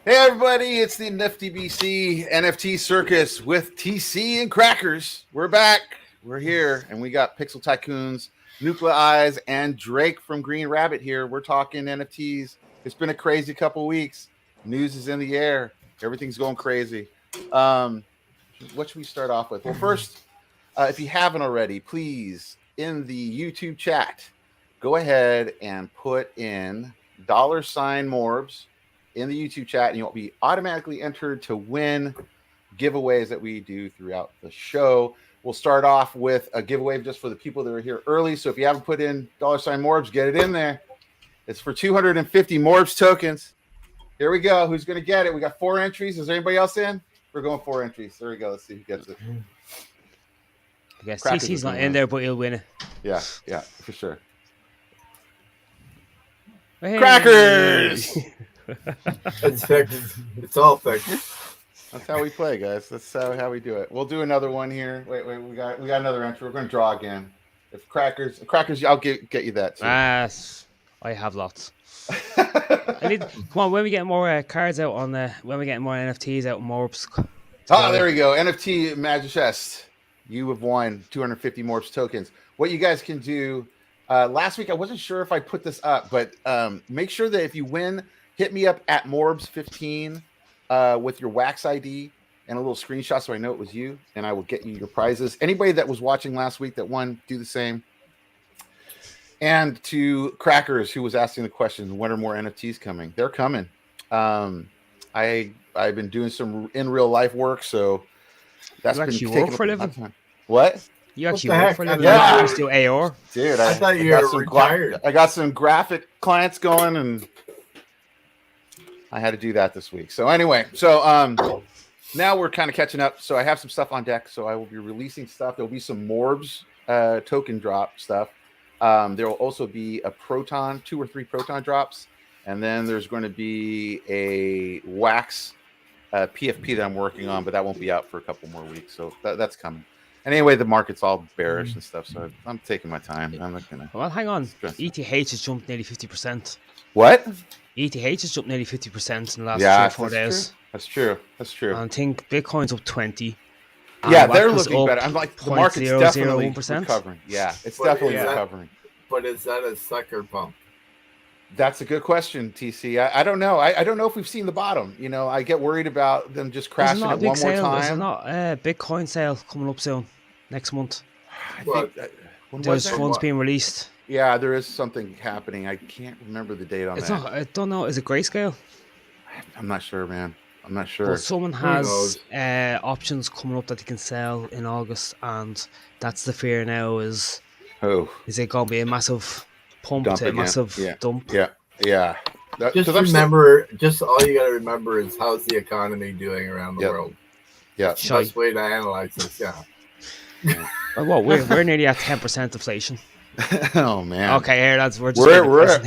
Hey everybody, it's the NiftyBC NFT Circus with TC and Crackers. We're back. We're here, and we got Pixel Tycoons, Nuclieyes, and Drake from Green Rabbit here. We're talking NFTs. It's been a crazy couple weeks. News is in the air. Everything's going crazy. What should we start off with? Well, first, if you haven't already, please, in the YouTube chat, go ahead and put in $MORBS in the YouTube chat, and you'll be automatically entered to win giveaways that we do throughout the show. We'll start off with a giveaway just for the people that are here early. So if you haven't put in $MORBS, get it in there. It's for 250 MORBS tokens. Here we go. Who's going to get it? We got 4 entries. Is there anybody else in? We're going 4 entries. There we go. Let's see who gets it. I guess TC's not in there, but he'll win it. Yeah, for sure. Hey. Crackers! It's fixed. It's all fixed. That's how we play, guys. That's how we do it. We'll do another one here. Wait, we got another entry. We're going to draw again. If Crackers, I'll get you that too. I have lots. Come on, when we get more cards out when we get more NFTs out, MORBS. Oh, there we go. NFT Magic Chest. You have won 250 MORBS tokens. What you guys can do. Last week I wasn't sure if I put this up, but make sure that if you win, hit me up at MORBS15 with your wax ID and a little screenshot so I know it was you, and I will get you your prizes. Anybody that was watching last week that won, do the same. And to Crackers, who was asking the question, when are more NFTs coming? They're coming. I've been doing some in real life work, so that's been taking work for a living. Time. What? You actually work for a living? Yeah. You still AR? Dude, I thought you were retired. I got some graphic clients going, and I had to do that this week. So anyway, now we're kind of catching up. So I have some stuff on deck. So I will be releasing stuff. There'll be some MORBS token drop stuff. There will also be a PROTON, 2 or 3 PROTON drops. And then there's going to be a wax PFP that I'm working on, but that won't be out for a couple more weeks. So that's coming. And anyway, the market's all bearish and stuff. So I'm taking my time. I'm not going to. Well, hang on. ETH has jumped nearly 50%. What? ETH has jumped nearly 50% in the last 3 or 4 days. That's true. I think Bitcoin's up 20. Yeah, they're looking better. I'm like, the market's definitely 0.001%. recovering. Yeah, it's definitely recovering. But is that a sucker pump? That's a good question, TC. I don't know. I don't know if we've seen the bottom. You know, I get worried about them just crashing it one more time. There's not a Bitcoin sale coming up soon, next month. I think there's funds being released. Yeah, there is something happening. I can't remember the date on that. I don't know. Is it grayscale? I'm not sure, man. I'm not sure. Well, someone has options coming up that they can sell in August, and that's the fear now. Is it going to be a massive pump dump to again. A massive dump? Yeah. Just remember, all you got to remember is how's the economy doing around the world. Yeah. That's the best way to analyze this. Yeah. Well, we're nearly at 10% inflation. Oh man. Okay, here we're there let's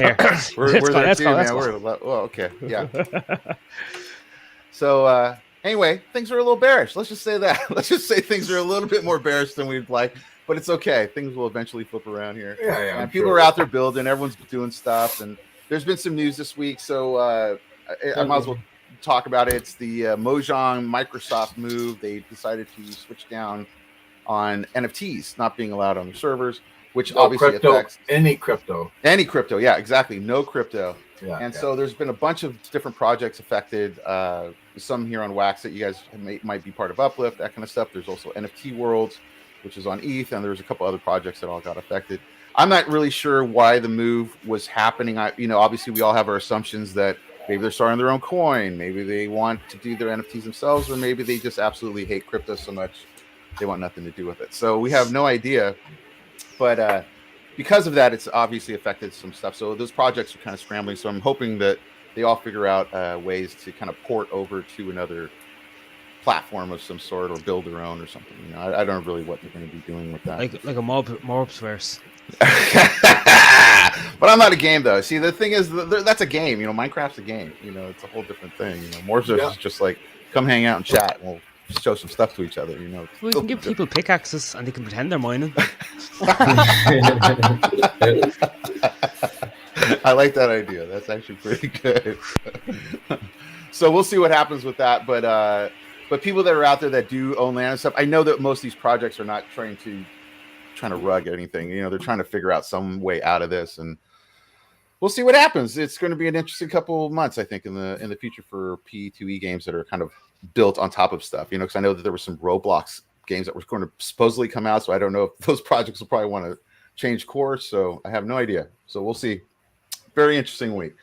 too, go. man. Well, okay, yeah. So anyway, things are a little bearish. Let's just say that. Let's just say things are a little bit more bearish than we'd like, but it's okay. Things will eventually flip around here. Yeah. And people are out there building. Everyone's doing stuff, and there's been some news this week. So I might as well talk about it. It's the Mojang Microsoft move. They decided to switch down on NFTs not being allowed on their servers, which obviously affects any crypto. Yeah, exactly. No crypto. Yeah, So there's been a bunch of different projects affected. Some here on Wax that you guys might be part of Uplift, that kind of stuff. There's also NFT Worlds, which is on ETH, and there's a couple other projects that all got affected. I'm not really sure why the move was happening. Obviously we all have our assumptions that maybe they're starting their own coin, maybe they want to do their NFTs themselves, or maybe they just absolutely hate crypto so much they want nothing to do with it. So we have no idea. But because of that, it's obviously affected some stuff. So those projects are kind of scrambling. So I'm hoping that they all figure out ways to kind of port over to another platform of some sort, or build their own or something. I don't know really what they're going to be doing with that. Like a MORBS. But I'm not a game though. See, the thing is, that's a game. Minecraft's a game. It's a whole different thing. MORBS is just like, come hang out and chat. We'll show some stuff to each other. We can give people pickaxes and they can pretend they're mining. I like that idea. That's actually pretty good. So we'll see what happens with that. But people that are out there that do own land and stuff, I know that most of these projects are not trying to rug anything. You know, they're trying to figure out some way out of this, and we'll see what happens. It's going to be an interesting couple of months, I think, in the future for P2E games that are kind of built on top of stuff. You know, because I know that there were some Roblox games that were going to supposedly come out, so I don't know if those projects will probably want to change course. So I have no idea. So we'll see. Very interesting week.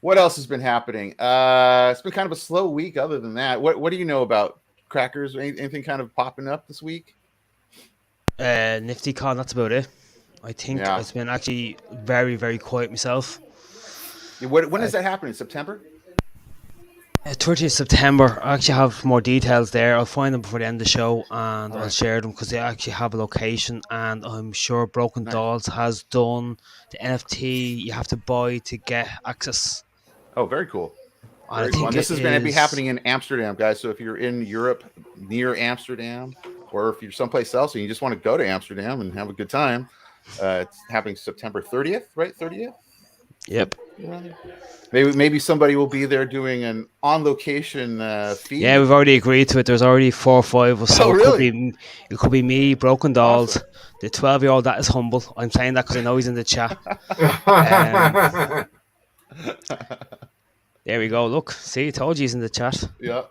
What else has been happening? It's been kind of a slow week. Other than that, what do you know about Crackers? Anything kind of popping up this week? NiftyCon, that's about it. I think it's been actually very, very quiet myself. Yeah, when is that happening? September? 30th September. I actually have more details there. I'll find them before the end of the show and I'll share them because they actually have a location, and I'm sure Broken Dolls has done the NFT you have to buy to get access. Oh, very cool. Very cool. And this is going to be happening in Amsterdam, guys. So if you're in Europe near Amsterdam, or if you're someplace else and you just want to go to Amsterdam and have a good time, it's happening September 30th, right? 30th? Yep. Maybe somebody will be there doing an on-location feed. Yeah, we've already agreed to it. There's already 4 or 5 or so. Oh, really? It could be me, Broken Dolls, the 12-year-old that is humble. I'm saying that because I know he's in the chat. There we go. Look, see, I told you he's in the chat. Yeah.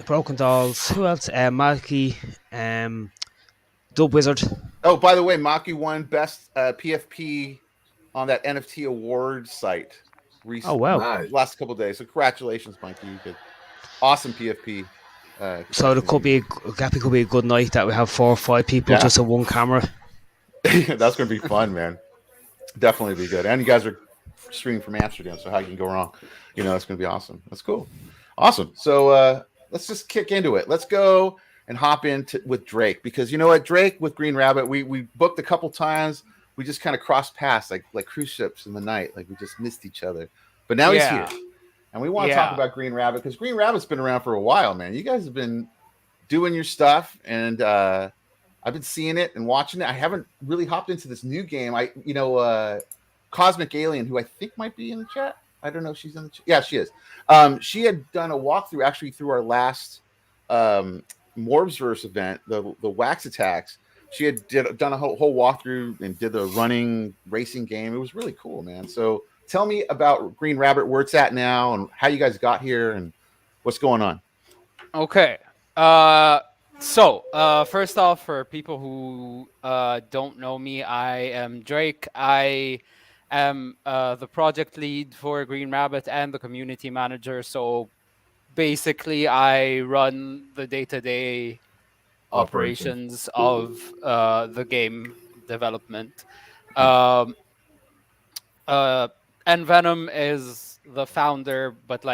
Broken Dolls. Who else? Maki, Dub Wizard. Oh, by the way, Maki won best PFP on that NFT award site recently. Oh, wow. Nice. Last couple of days. So congratulations, Mikey. You did awesome PFP. So there could be a good night that we have 4 or 5 people just on one camera. That's going to be fun, man. Definitely be good. And you guys are streaming from Amsterdam, so how can you go wrong? You know, that's going to be awesome. That's cool. Awesome. So let's just kick into it. Let's go and hop into with Drake, because you know what, Drake with Green Rabbit, we booked a couple times. We just kind of crossed paths like cruise ships in the night. Like we just missed each other. But now he's here. And we want to talk about Green Rabbit because Green Rabbit's been around for a while, man. You guys have been doing your stuff, and I've been seeing it and watching it. I haven't really hopped into this new game. Cosmic Alien, who I think might be in the chat. I don't know if she's in the chat. Yeah, she is. She had done a walkthrough actually through our last MORBS event, the Wax Attacks. She had done a whole walkthrough and did the running racing game. It was really cool, man. So tell me about Green Rabbit, where it's at now, and how you guys got here, and what's going on. Okay. So first off, for people who don't know me, I am Drake. I am the project lead for Green Rabbit and the community manager. So basically, I run the day-to-day operations of the game development. And Venom is the founder, but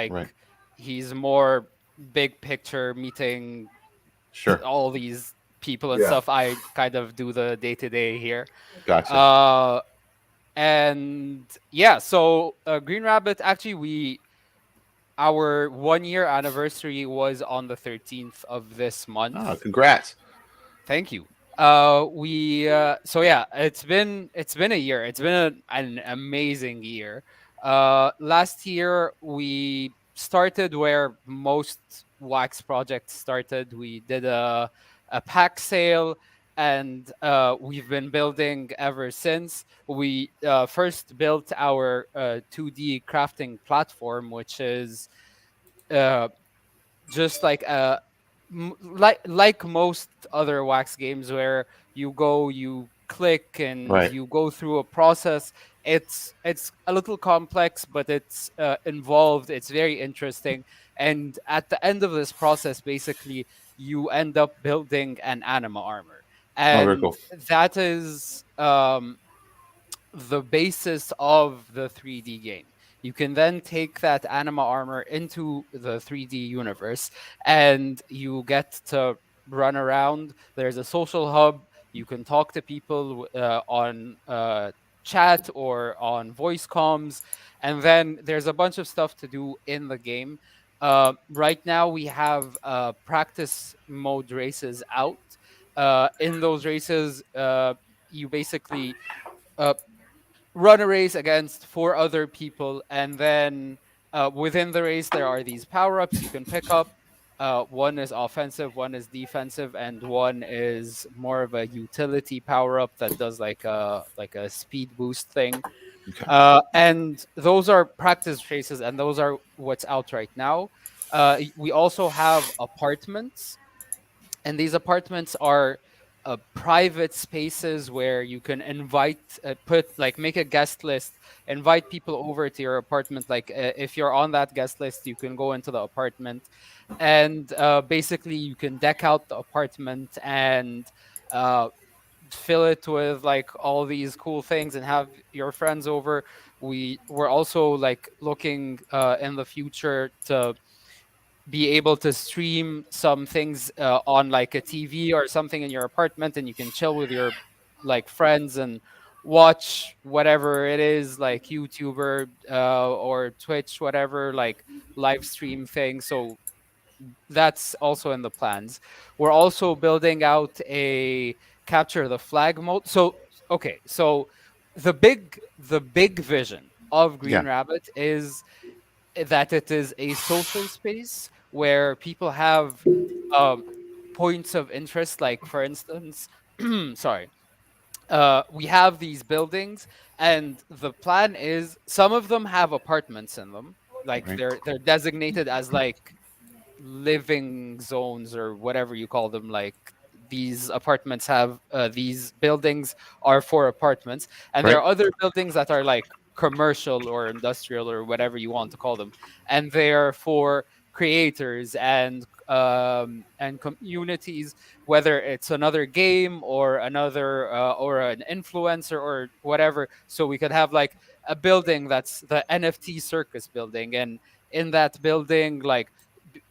he's more big picture, meeting all these people and stuff. I kind of do the day-to-day here. Gotcha. And yeah, so Green Rabbit, actually, our 1-year anniversary was on the 13th of this month. Oh, congrats. Thank you. So yeah, it's been a year. It's been an amazing year. Last year we started where most Wax projects started. We did a pack sale, and we've been building ever since. We first built our 2D crafting platform, which is just like most other Wax games, where you click and you go through a process. It's a little complex, but it's involved. It's very interesting. And at the end of this process, basically, you end up building an anima armor. And that is the basis of the 3D game. You can then take that anima armor into the 3D universe, and you get to run around. There's a social hub. You can talk to people on chat or on voice comms. And then there's a bunch of stuff to do in the game. Right now, we have practice mode races out. In those races, you basically run a race against 4 other people, and then within the race there are these power-ups you can pick up. One is offensive, one is defensive, and one is more of a utility power-up that does like a speed boost thing. Okay. And those are practice races, and those are what's out right now. We also have apartments, and these apartments are private spaces where you can invite make a guest list, invite people over to your apartment. If you're on that guest list, you can go into the apartment, and basically you can deck out the apartment and fill it with like all these cool things and have your friends over. We're also like looking in the future to be able to stream some things on like a TV or something in your apartment, and you can chill with your like friends and watch whatever it is, like YouTuber or Twitch, whatever, like live stream thing. So that's also in the plans. We're also building out a capture the flag mode. So okay, so the big vision of Green Yeah. Rabbit is that it is a social space where people have um, points of interest. Like, for instance, sorry, we have these buildings, and the plan is some of them have apartments in them. Like Right. they're designated as like living zones or whatever you call them. Like these apartments have these buildings are for apartments, and there Right. are other buildings that are like commercial or industrial or whatever you want to call them, and they're for creators and communities, whether it's another game or another or an influencer or whatever. So we could have like a building that's the NFT Circus building, and in that building, like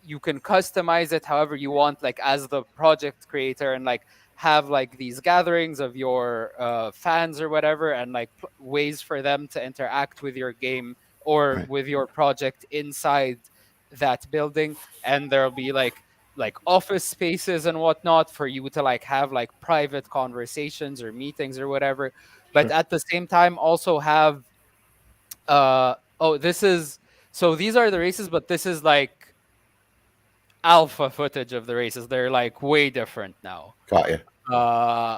you can customize it however you want, like as the project creator, and like have like these gatherings of your fans or whatever, and like ways for them to interact with your game or Right. with your project inside that building. And there'll be like office spaces and whatnot for you to like have like private conversations or meetings or whatever, but Sure. at the same time also have this is, so these are the races, but this is like alpha footage of the races. They're like way different now. Got you. Uh,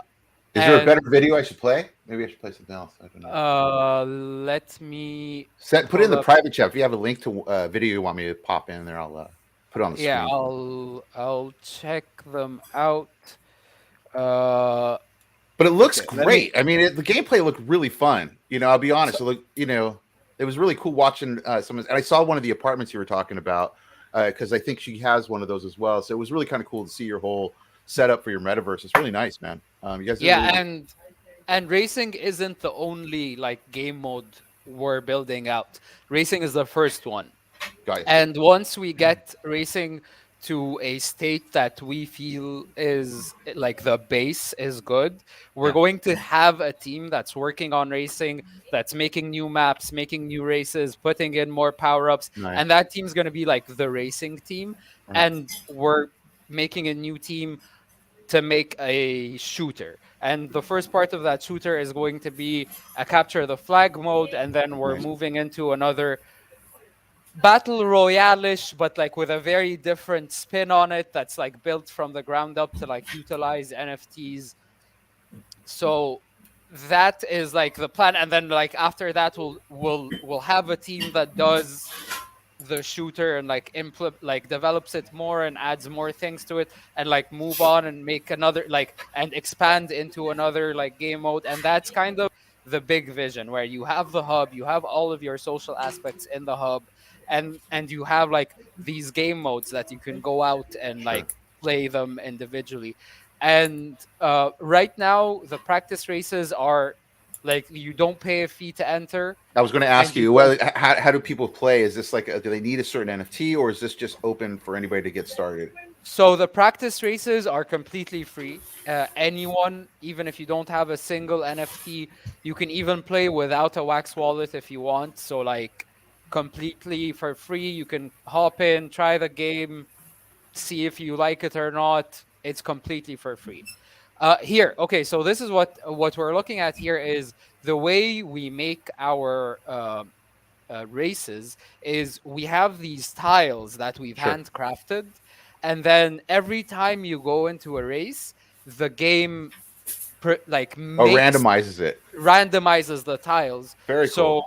Is there a better and video I should play? Maybe I should play something else. I don't know. let me Put it in the pull up. private chat. If you have a link to a video you want me to pop in there, I'll put it on the Yeah, screen. I'll check them out. Uh, But it looks okay, let me. great. I mean, the gameplay looked really fun. I'll be honest. So, It looked, it was really cool watching some. And I saw one of the apartments you were talking about because I think she has one of those as well. So it was really kind of cool to see your whole setup for your metaverse. It's really nice, man. You guys did yeah, really and racing isn't the only like game mode we're building out. Racing is the first one. got you. And once we get racing to a state that we feel is like the base is good, we're Yeah. going to have a team that's working on racing, that's making new maps, making new races, putting in more power-ups. Nice. And that team's going to be like the racing team. Right. And we're making a new team to make a shooter. And the first part of that shooter is going to be a capture the flag mode. And then we're Nice. moving into another battle royale-ish, but like with a very different spin on it, that's like built from the ground up to like utilize NFTs. So that is like the plan. And then like after that we'll have a team that does the shooter and like develops it more and adds more things to it, and like move on and make another like and expand into another like game mode. And that's kind of the big vision, where you have the hub, you have all of your social aspects in the hub, and you have like these game modes that you can go out and like play them individually. And right now the practice races are like you don't pay a fee to enter. I was going to ask and you you, don't- well, how do people play? Is this like, do they need a certain NFT, or is this just open for anybody to get started? So the practice races are completely free. Anyone, even if you don't have a single NFT, you can even play without a Wax wallet if you want. So like completely for free, you can hop in, try the game, see if you like it or not. It's completely for free. Here, okay. So this is what we're looking at here is the way we make our races is we have these tiles that we've Sure. handcrafted, and then every time you go into a race, the game like Oh, makes randomizes it. randomizes the tiles. Very cool. So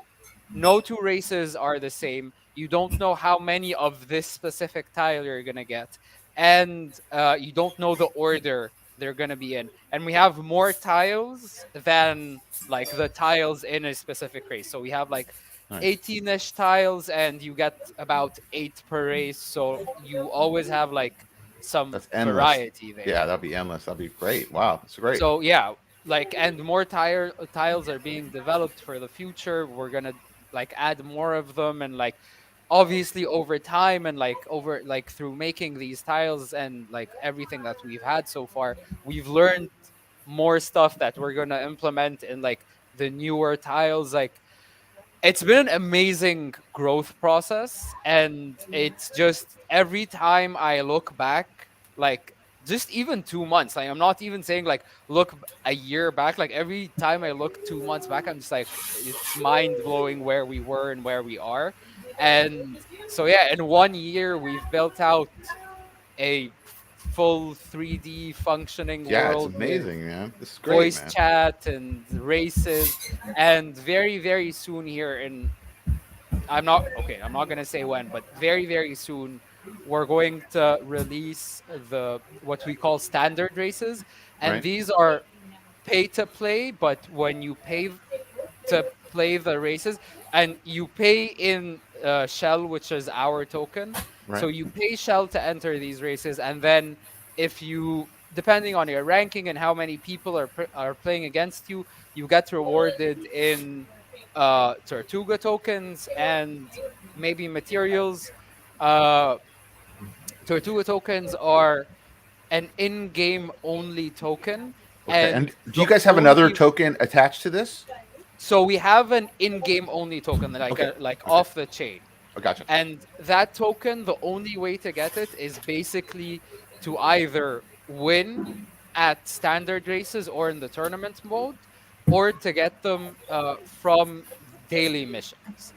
no two races are the same. You don't know how many of this specific tile you're gonna get, and you don't know the order they're gonna be in. And we have more tiles than like the tiles in a specific race. So we have like Nice. 18-ish tiles, and you get about 8 per race. So you always have like some That's endless. variety there. Yeah, that'd be endless. That'd be great. Wow, that's great. So yeah, like, and more tiles are being developed for the future. We're gonna like add more of them, and like obviously over time, and like over like through making these tiles and like everything that we've had so far, we've learned more stuff that we're gonna implement in like the newer tiles. Like, it's been an amazing growth process, and it's just every time I look back, like just even 2 months, like I'm not even saying like a year back, like every time I look 2 months back, I'm just like, it's mind blowing where we were and where we are. And so yeah, in 1 year we've built out a full 3D functioning Yeah, it's world with amazing, man. This is great, voice man. chat and races. And very, very soon here in I'm not gonna say when, but very, very soon we're going to release the what we call standard races. And Right? these are pay to play, but when you pay to play the races, and you pay in Shell, which is our token. So Right? you pay Shell to enter these races, and then if you, depending on your ranking and how many people are playing against you, you get rewarded in Tortuga tokens and maybe materials. Uh, Tortuga tokens are an in-game only token, Okay. And and do you the guys have another only token attached to this? so we have an in-game only token, like Okay. like Okay. off the chain, Oh, gotcha. and that token, the only way to get it is basically to either win at standard races or in the tournament mode, or to get them from daily missions.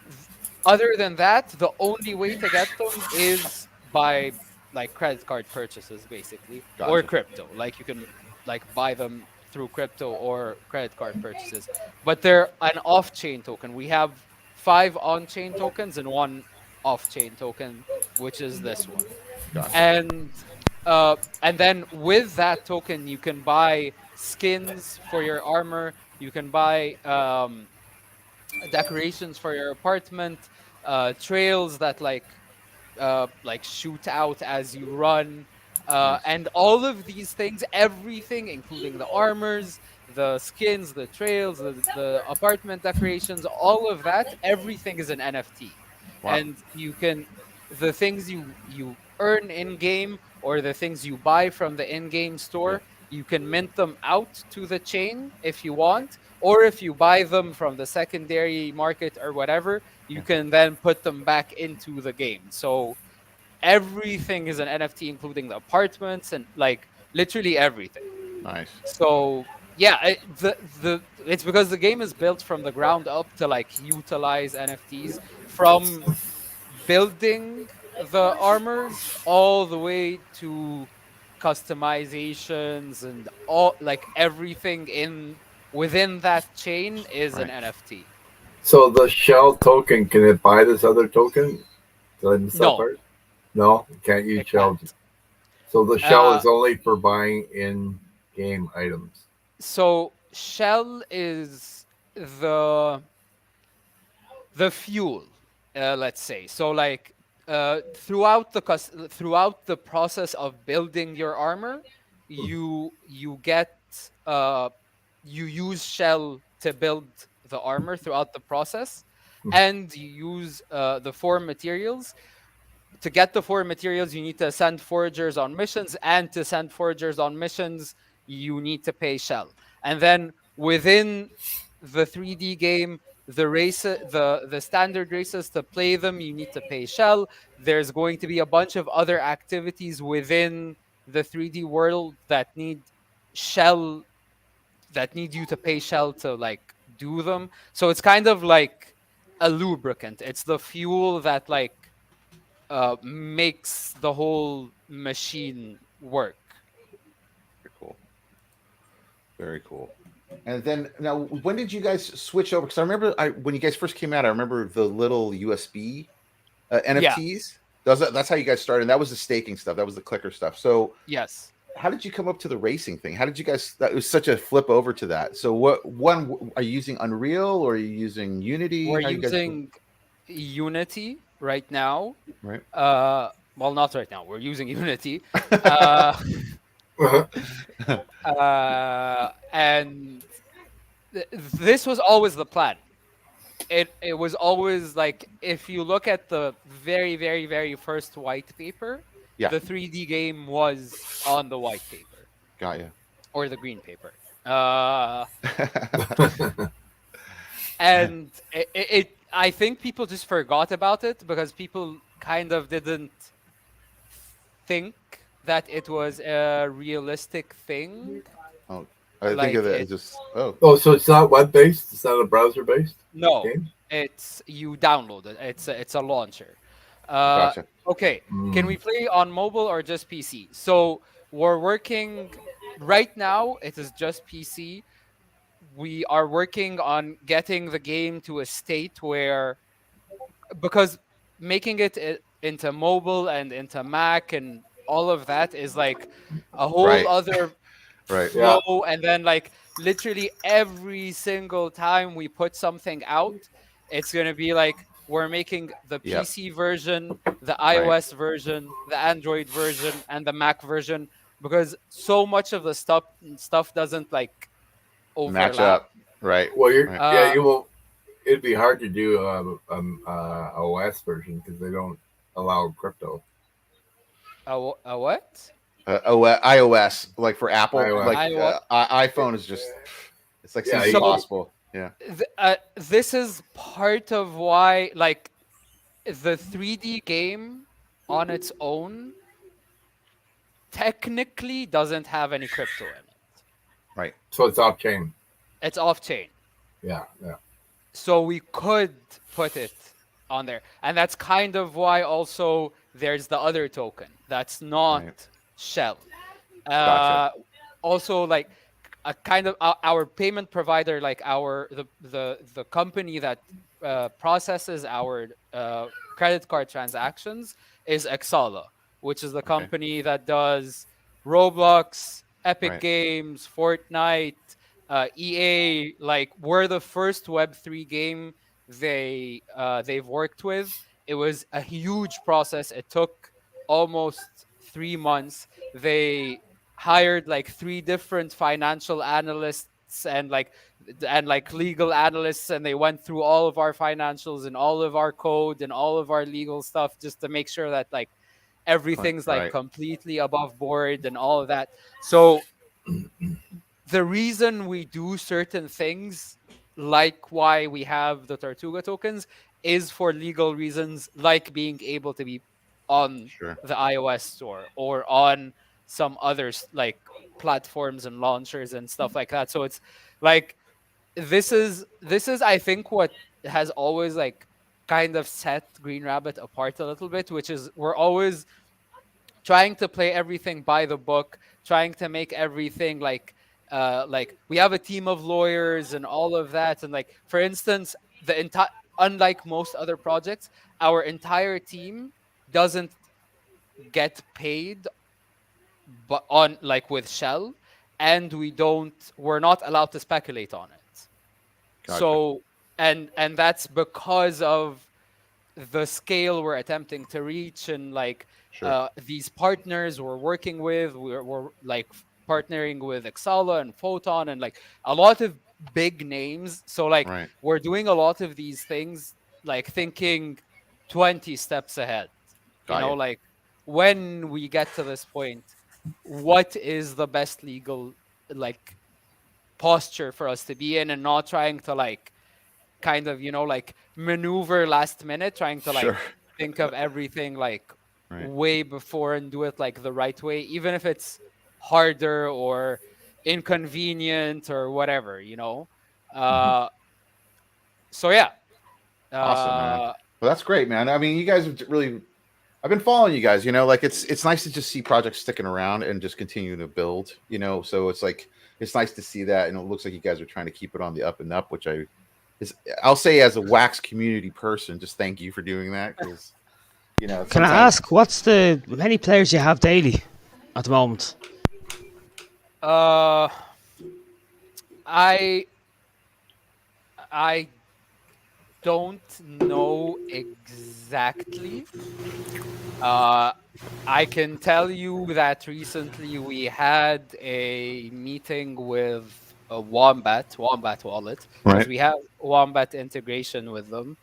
Th- Other than that, the only way to get them is by like credit card purchases, basically, or Gotcha. crypto. Like you can like buy them through crypto or credit card purchases. But they're an off-chain token. We have 5 on-chain tokens and 1 off-chain token, which is this one. Gotcha. And then with that token, you can buy skins for your armor. You can buy decorations for your apartment, trails that like shoot out as you run, Nice. and all of these things, everything, including the armors, the skins, the trails, the apartment decorations, all of that, everything is an NFT. Wow. And you can, the things you earn in game or the things you buy from the in-game Yeah. store, you can mint them out to the chain if you want, or if you buy them from the secondary market or whatever, you Yeah. can then put them back into the game. So everything is an NFT, including the apartments and like literally everything. Nice. So yeah, it's because the game is built from the ground up to like utilize NFTs, from building the armors all the way to customizations, and all like everything in within that chain is an Right. NFT. So the shell token, can it buy this other token? To sell No, part? No, it can't use it shell. can't. So the shell Uh, is only for buying in-game items. so Shell is the fuel, let's say. So like throughout the process of building your armor, you get uh, you use Shell to build the armor throughout the process, and you use the 4 materials. To get the 4 materials, you need to send foragers on missions, and to send foragers on missions, you need to pay Shell. And then within the 3D game, the standard races, to play them, you need to pay Shell. There's going to be a bunch of other activities within the 3D world that need Shell, that need you to pay Shell to like do them. So it's kind of like a lubricant. It's the fuel that like makes the whole machine work. Very cool. Very cool. And then now, when did you guys switch over? Because I remember when you guys first came out, I remember the little USB NFTs. That's how you guys started. And that was the staking stuff. That was the clicker stuff. So Yes. how did you come up to the racing thing? How did you guys? That was such a flip over to that. So are you using Unreal or are you using Unity? We're using Unity right now. Right. Well, not right now. We're using Unity. And this was always the plan. It was always like, if you look at the very, very, very first white paper, the 3D game was on the white paper. Got you. Or the green paper. And I think people just forgot about it because people kind of didn't think that it was a realistic thing. Oh, I think of it as just so it's not web-based? It's not a browser-based? No, game? it's you download it. It's a launcher. Gotcha. Okay, can we play on mobile or just PC? So we're working right now. It is just PC. We are working on getting the game to a state where, because making it into mobile and into Mac and all of that is like a whole other flow. And then like literally every single time we put something out, it's going to be like, we're making the PC version, the iOS version, the Android version, and the Mac version, because so much of the stuff doesn't like overlap. Match up, right? Well, you will. It'd be hard to do OS version because they don't allow crypto. A what? iOS, like for Apple, iOS. like iPhone is just, it's like seems impossible. Yeah. This is part of why, like, the 3D game on its own technically doesn't have any crypto in it. Right. So it's off chain. It's off chain. Yeah. So we could put it on there. And that's kind of why also there's the other token that's not Shell. Gotcha. Also, like, a kind of our payment provider, like the company that processes our credit card transactions, is Exala, which is the company that does Roblox, Epic Games, Fortnite, EA. Like, we're the first Web3 game they've worked with. It was a huge process. It took almost 3 months. They hired like 3 different financial analysts and legal analysts, and they went through all of our financials and all of our code and all of our legal stuff just to make sure that like everything's like completely above board and all of that. So the reason we do certain things, like why we have the Tortuga tokens, is for legal reasons, like being able to be on the iOS store or on some other like platforms and launchers and stuff like that. So it's like, this is I think what has always like kind of set Green Rabbit apart a little bit, which is we're always trying to play everything by the book, trying to make everything like we have a team of lawyers and all of that. And like, for instance, unlike most other projects, our entire team doesn't get paid but on like with Shell, and we're not allowed to speculate on it. Gotcha. So and that's because of the scale we're attempting to reach, and like these partners we're working with. We're like partnering with Exala and PROTON and like a lot of big names. So like we're doing a lot of these things like thinking 20 steps ahead. Like when we get to this point, what is the best legal like posture for us to be in, and not trying to like kind of like maneuver last minute, trying to like think of everything like way before and do it like the right way, even if it's harder or inconvenient or whatever. So yeah. Awesome, man. Well, that's great, man. I mean, you guys have really. I've been following you guys. Like it's nice to just see projects sticking around and just continuing to build. So it's like it's nice to see that, and it looks like you guys are trying to keep it on the up and up, which I'll say as a Wax community person, just thank you for doing that because Can I ask what's the many players you have daily at the moment? I don't know exactly. I can tell you that recently we had a meeting with a Wombat wallet, because we have Wombat integration with them.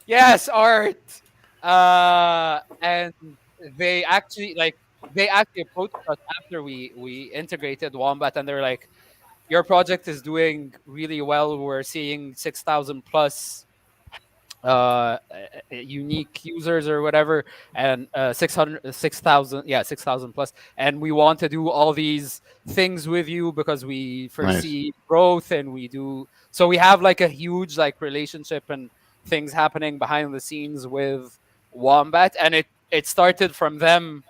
Yes, Art. And they actually approached us after we integrated Wombat, and they're like, your project is doing really well. We're seeing 6,000 plus unique users or whatever, and 6,000 plus, and we want to do all these things with you because we foresee growth, and so we have like a huge like relationship and things happening behind the scenes with Wombat, and it started from them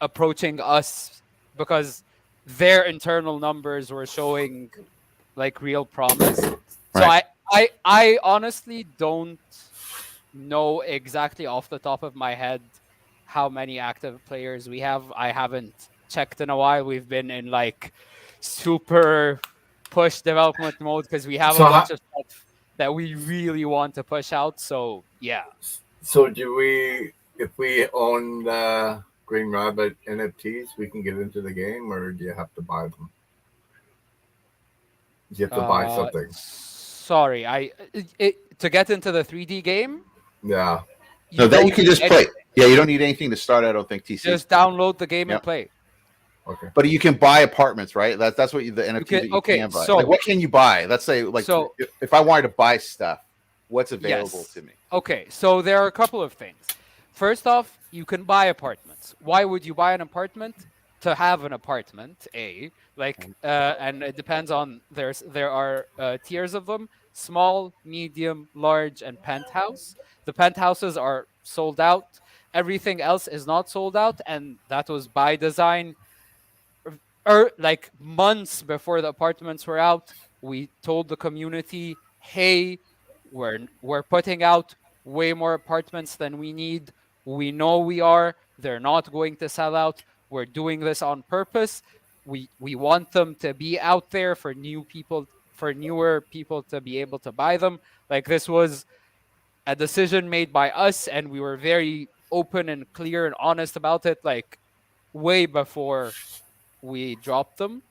approaching us because their internal numbers were showing like real promise. So I honestly don't know exactly off the top of my head how many active players we have. I haven't checked in a while. We've been in like super push development mode because we have a bunch of stuff that we really want to push out. So yeah. So if we own the Green Rabbit NFTs, we can get into the game, or do you have to buy them? Do you have to buy something? Sorry, to get into the 3D game. Yeah. No, that you can just play. Yeah, you don't need anything to start. I don't think TC. Just download the game and play. Okay. But you can buy apartments, right? That's what the NFTs that you can buy. So like, what can you buy? Let's say, like, if I wanted to buy stuff, what's available to me? Okay, so there are a couple of things. First off, you can buy apartments. Why would you buy an apartment? To have an apartment, and it depends on there are tiers of them: small, medium, large, and penthouse. The penthouses are sold out. Everything else is not sold out, and that was by design. Like months before the apartments were out, we told the community, "Hey, we're putting out way more apartments than we need. We know we are. They're not going to sell out. We're doing this on purpose. We want them to be out there for newer people to be able to buy them." Like, this was a decision made by us, and we were very open and clear and honest about it, like way before we dropped them.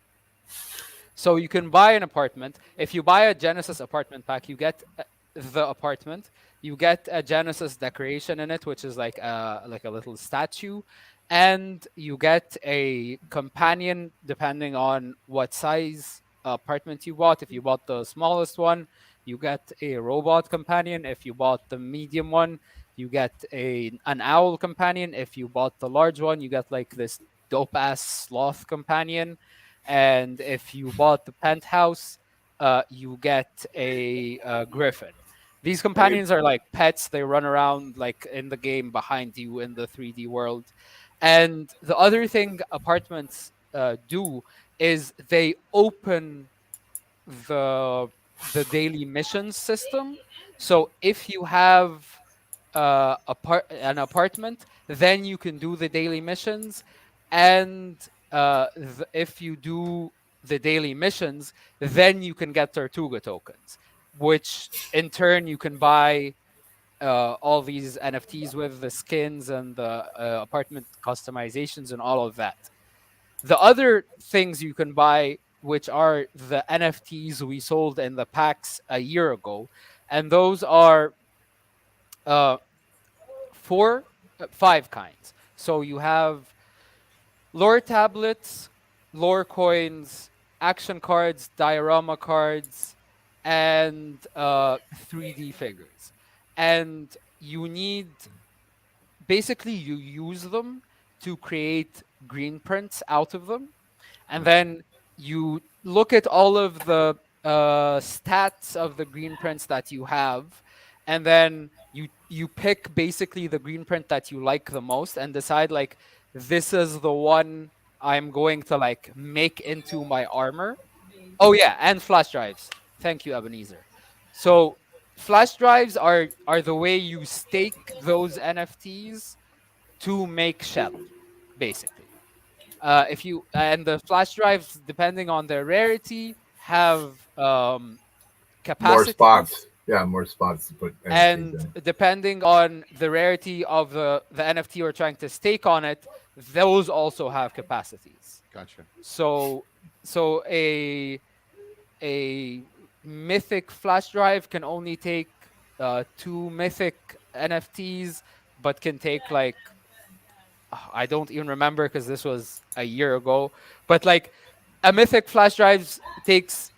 So you can buy an apartment. If you buy a Genesis apartment pack, you get the apartment. You get a Genesis decoration in it, which is like a little statue, and you get a companion depending on what size apartment you bought. If you bought the smallest one, you get a robot companion. If you bought the medium one, you get an owl companion. If you bought the large one, you get like this dope ass sloth companion. And if you bought the penthouse, you get a griffin. These companions are like pets. They run around like in the game behind you in the 3D world. And the other thing apartments do is they open the daily missions system. So if you have an apartment, then you can do the daily missions. And if you do the daily missions, then you can get Tortuga tokens, which in turn you can buy all these NFTs with the skins and the apartment customizations and all of that. The other things you can buy, which are the NFTs we sold in the packs a year ago, and those are 5 kinds. So you have lore tablets, lore coins, action cards, diorama cards, and 3D figures. And you use them to create green prints out of them. And then you look at all of the stats of the green prints that you have, and then you pick basically the green print that you like the most and decide like, this is the one I'm going to like make into my armor. Oh yeah, and flash drives. Thank you, Ebenezer. So flash drives are the way you stake those NFTs to make shell, basically. If you and the flash drives, depending on their rarity, have More capacities, spots. Yeah, more spots to put NFTs and in. depending on the rarity of the NFT we're trying to stake on it, those also have capacities. Gotcha. So a mythic flash drive can only take 2 mythic NFTs, but can take like, I don't even remember because this was a year ago. But like a mythic flash drive takes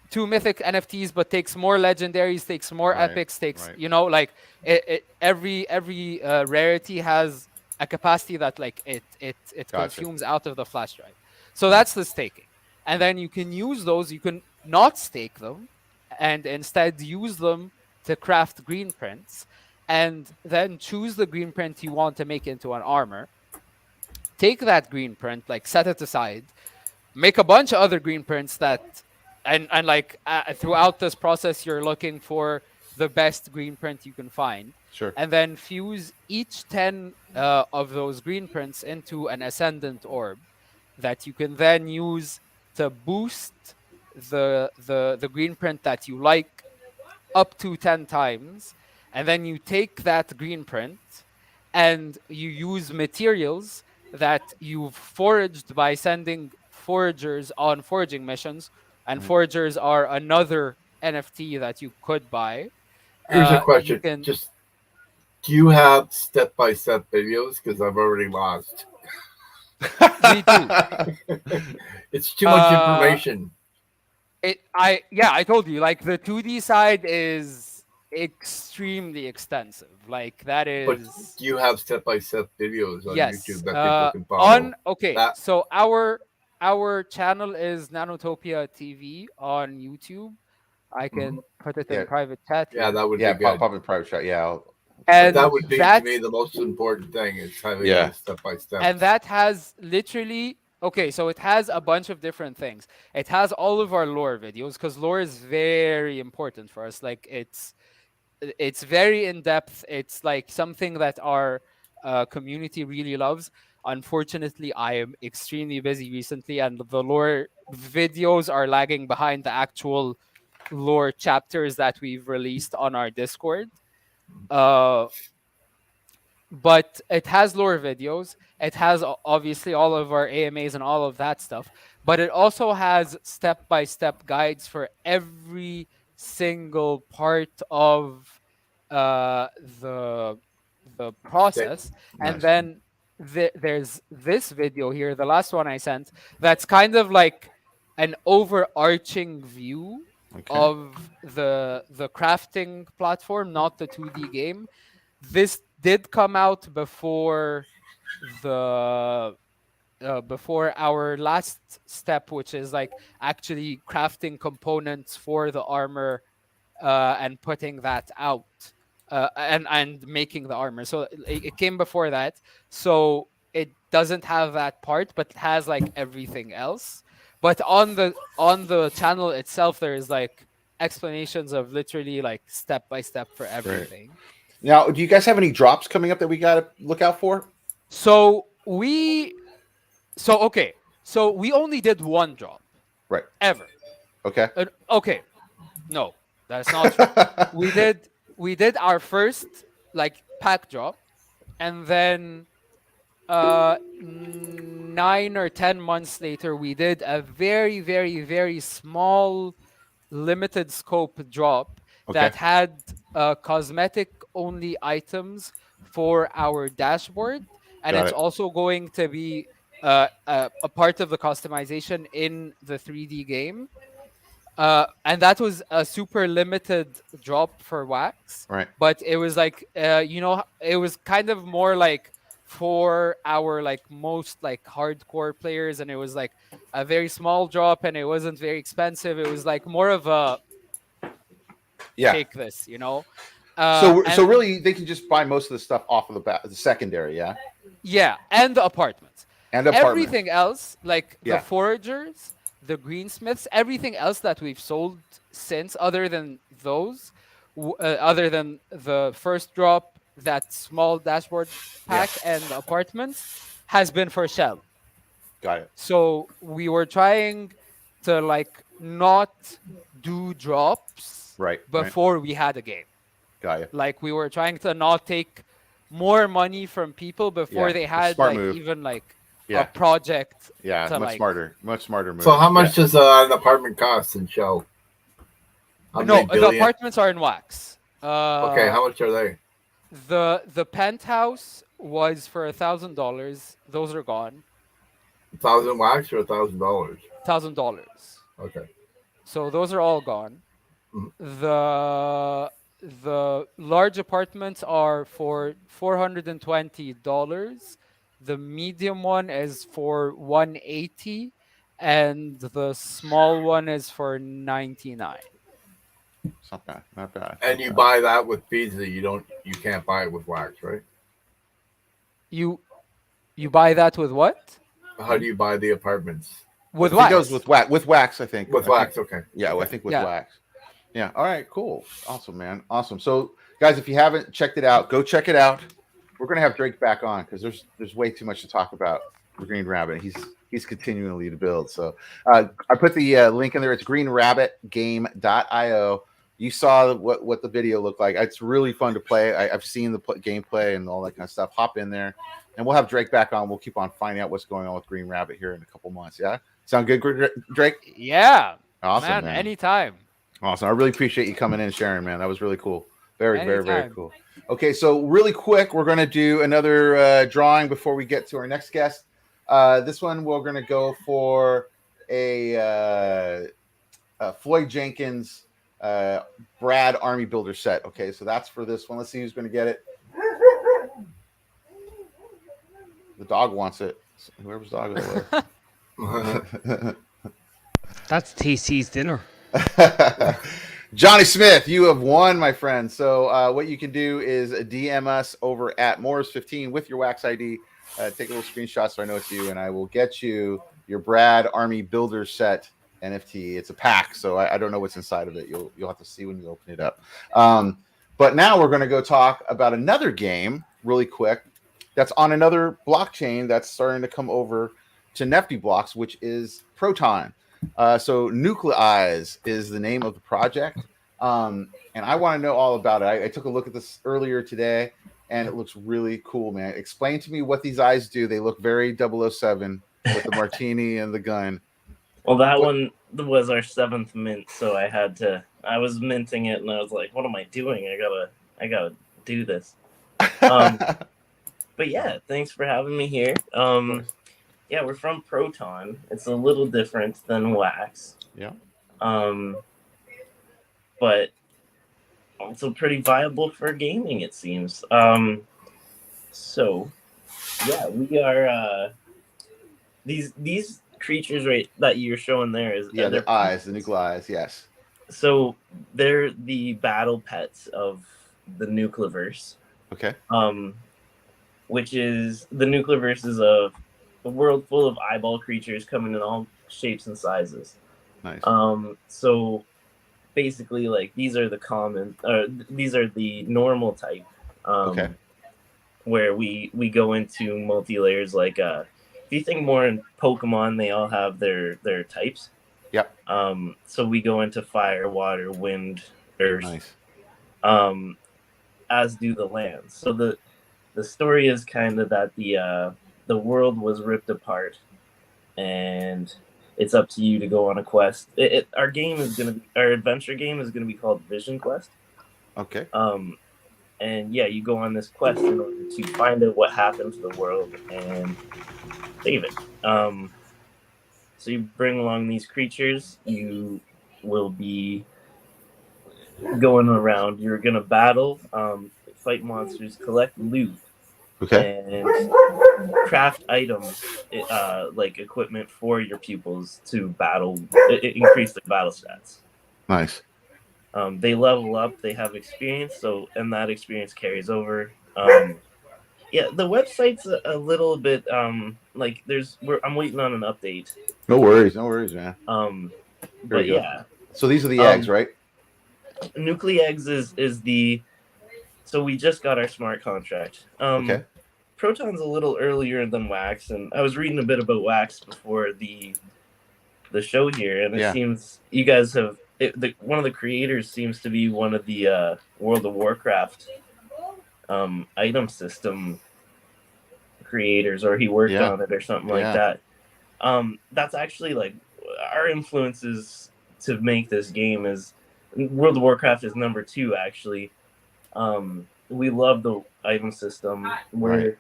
2 mythic NFTs, but takes more legendaries, takes more Right, epics, takes right. like every rarity has a capacity that like it Gotcha. consumes out of the flash drive. So that's the staking, and then you can use those. You can not stake them, and instead use them to craft green prints, and then choose the green print you want to make into an armor. Take that green print, like set it aside, make a bunch of other green prints that and like throughout this process you're looking for the best green print you can find, Sure. and then fuse each 10 of those green prints into an ascendant orb that you can then use to boost the green print that you like up to 10 times, and then you take that green print and you use materials that you've foraged by sending foragers on foraging missions, and foragers are another NFT that you could buy. Here's a You question. can. Just, do you have step-by-step videos? Because I've already lost. We do. It's too much information. I told you, like the 2D side is extremely extensive. Like that But is. do you have step-by-step videos on Yes. YouTube that people can follow? That- So our channel is Nanotopia TV on YouTube. I can put it in Yeah. private chat. Yeah, that would Yeah, be good. pop in private chat. Yeah. And That would be to that's me the most important thing is having Yeah. a step-by-step. and that has literally so it has a bunch of different things. It has all of our lore videos because lore is very important for us. Like it's very in depth. It's like something that our community really loves. Unfortunately, I am extremely busy recently, and the lore videos are lagging behind the actual lore chapters that we've released on our Discord. But it has lore videos. It has obviously all of our AMAs and all of that stuff. But it also has step-by-step guides for every single part of uh, the the process. And Nice. then there's this video here, the last one I sent, that's kind of like an overarching view Okay. of the crafting platform, not the 2D game. This did come out before the before our last step, which is like actually crafting components for the armor and putting that out and making the armor. So it came before that. So it doesn't have that part, but it has like everything else. But on the channel itself, there is like explanations of literally like step by step for everything. Now, do you guys have any drops coming up that we got to look out for? So we only did one drop. Right. Ever. Okay. Okay. No, that's not true. we did our first like pack drop, and then 9 or 10 months later we did a very very very small limited scope drop that had cosmetic only items for our dashboard, and Got it's it. also going to be a part of the customization in the 3D game. And that was a super limited drop for Wax. Right. But it was like, it was kind of more like for our like most like hardcore players, and it was like a very small drop, and it wasn't very expensive. It was like more of a Yeah. take this, you know. So And really, they can just buy most of the stuff off of the secondary, yeah, yeah, and the apartments. and apartment. Everything else, like the Yeah. foragers, the greensmiths, everything else that we've sold since, other than those, other than the first drop, that small dashboard Yeah. pack, and the apartments, has been for shell. Got it. So we were trying to like not do drops Right. before we had a game. Got you. Like we were trying to not take more money from people before Yeah, they a had smart like move. even like Yeah. a project. Yeah, to, much like, smarter move. So how much Yeah. does an apartment cost in Shell? How No, many the billion? apartments are in wax. Okay, how much are they? The penthouse was for $1,000. Those are gone. 1,000 wax or $1,000? $1,000. Okay. So those are all gone. Mhm. The large apartments are for $420. The medium one is for $180, and the small one is for $99. It's not bad. Not bad. And you buy that with fees that you can't buy it with wax, right? You buy that with what? How do you buy the apartments? With He wax. goes with wax. With wax, I think. With I wax, think- okay. Yeah, Okay. I think with Yeah. wax. Yeah. All right. Cool. Awesome, man. Awesome. So, guys, if you haven't checked it out, go check it out. We're gonna have Drake back on because there's way too much to talk about the Green Rabbit. He's continually to build. So, I put the link in there. It's greenrabbitgame.io. You saw what the video looked like. It's really fun to play. I've seen the gameplay and all that kind of stuff. Hop in there, and we'll have Drake back on. We'll keep on finding out what's going on with Green Rabbit here in a couple months. Yeah, sound good, Drake? Yeah. Awesome, man. Anytime. Awesome. I really appreciate you coming in and sharing, man. That was really cool. Very Anytime. cool. Okay, so really quick, we're going to do another drawing before we get to our next guest. This one, we're going to go for a Floyd Jenkins Brad Army Builder set. Okay, so that's for this one. Let's see who's going to get it. The dog wants it. Whoever's dog it was. That's TC's dinner. Johnny Smith, you have won, my friend. So what you can do is DM us over at MORBS15 with your wax ID. Take a little screenshot so I know it's you, and I will get you your Brad Army Builder set NFT. It's a pack, so I don't know what's inside of it. You'll have to see when you open it up. But now we're going to go talk about another game really quick that's on another blockchain that's starting to come over to Nifty Blocks, which is PROTON. So Nuclieyes is the name of the project. And I want to know all about it. I took a look at this earlier today, and it looks really cool, man. Explain to me what these eyes do. They look very 007 with the martini and the gun. Well, that one was our 7th mint, so I was minting it, and I was like, what am I doing? I gotta do this. But yeah, thanks for having me here. Yeah, we're from PROTON. It's a little different than wax. Yeah. But also pretty viable for gaming, it seems. So yeah, we are these creatures right that you're showing there is their eyes, the Nuclieyes, yes. So they're the battle pets of the Nuclieyes. Okay. Which is the Nuclieyes is a world full of eyeball creatures coming in all shapes and sizes. Nice. So basically, like these are the normal type. Okay. Where we go into multi-layers. Like if you think more in Pokemon, they all have their types. Yep. So we go into fire, water, wind, earth. Nice. As do the lands. So the story is kind of that the world was ripped apart, and it's up to you to go on a quest. Our adventure game is gonna be called Vision Quest. Okay. And yeah, you go on this quest in order to find out what happened to the world and save it. So you bring along these creatures. You will be going around. You're gonna battle, fight monsters, collect loot, Okay. and craft items, like equipment for your pupils to battle, increase their battle stats. Nice. They level up, they have experience, so and that experience carries over. Yeah, the website's a little bit like I'm waiting on an update. No worries, man. Here But you go. yeah, So these are the eggs, right? Nuclieyes is the. So we just got our smart contract. Okay. Proton's a little earlier than Wax, and I was reading a bit about Wax before the show here, and it seems you guys have one of the creators seems to be one of the World of Warcraft item system creators, or he worked on it or something like that. That's actually like our influences to make this game is World of Warcraft is number 2 actually. We love the item system. We're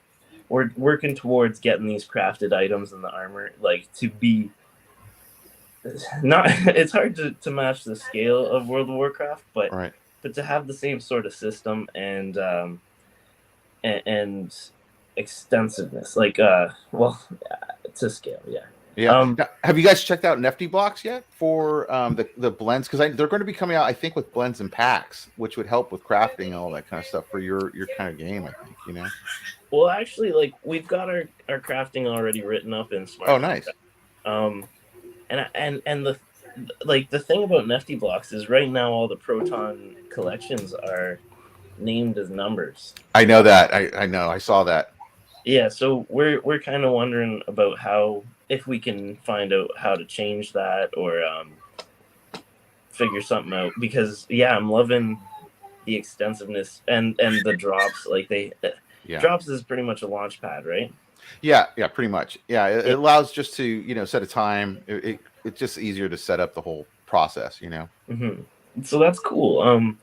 working towards getting these crafted items in the armor, like to be not. It's hard to match the scale of World of Warcraft, but to have the same sort of system and extensiveness, like to scale, yeah. Yeah. Now, have you guys checked out Nifty Blocks yet for the blends? Because they're going to be coming out, I think, with blends and packs, which would help with crafting and all that kind of stuff for your kind of game. I think, you know. Well, actually, like we've got our crafting already written up in Smart. Oh, nice. And the thing about Nifty Blocks is right now all the Proton collections are named as numbers. I know that. I know. I saw that. Yeah, so we're kind of wondering about if we can find out how to change that or figure something out, because I'm loving the extensiveness and the drops. Like drops is pretty much a launch pad, right? Yeah, pretty much. Yeah, it allows just to set a time. It's just easier to set up the whole process, Mm-hmm. So that's cool.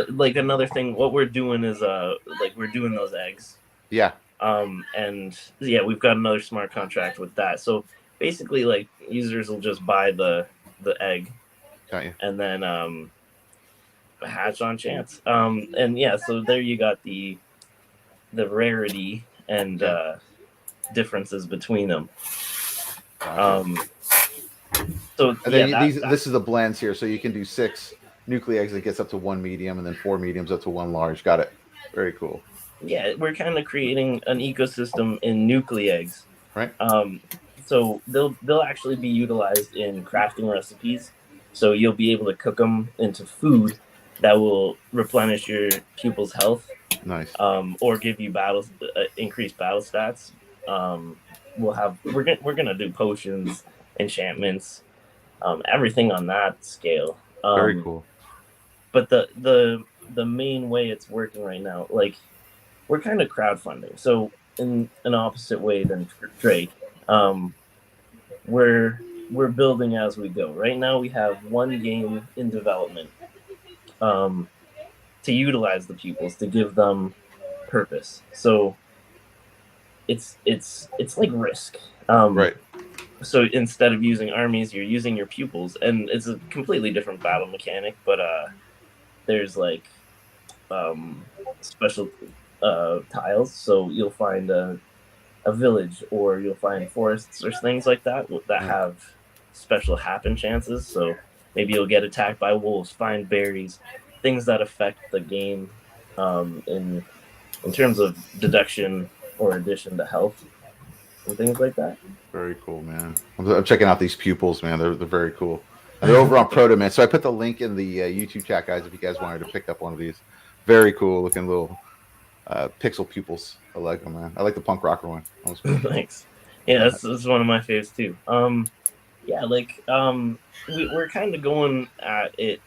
Like another thing, what we're doing is like we're doing those eggs. Yeah. And we've got another smart contract with that. So basically, like users will just buy the egg, and then hatch on chance. So there you got the rarity and differences between them. So and then this is the blends here, so you can do 6 Nuclieyes that gets up to 1 medium, and then 4 mediums up to 1 large. Got it. Very cool. Yeah, we're kind of creating an ecosystem in Nuclieyes. Right. So they'll actually be utilized in crafting recipes. So you'll be able to cook them into food that will replenish your pupils' health. Nice. Or give you increased battle stats. We're gonna do potions, enchantments, everything on that scale. Very cool. But the main way it's working right now, like we're kind of crowdfunding. So in an opposite way than Drake, we're building as we go. Right now we have 1 game in development to utilize the pupils, to give them purpose. So it's like Risk. Right. So instead of using armies, you're using your pupils, and it's a completely different battle mechanic. But there's like special tiles, so you'll find a village, or you'll find forests or things like that have special happen chances. So maybe you'll get attacked by wolves, find berries, things that affect the game in terms of deduction or addition to health and things like that. Very cool, man. I'm checking out these pupils, man. They're very cool. And they're over on PROTON. So I put the link in the YouTube chat, guys, if you guys wanted to pick up one of these. Very cool looking little pixel pupils. I like them, man. I like the punk rocker one. Thanks. Yeah, that's one of my faves too. We're kind of going at it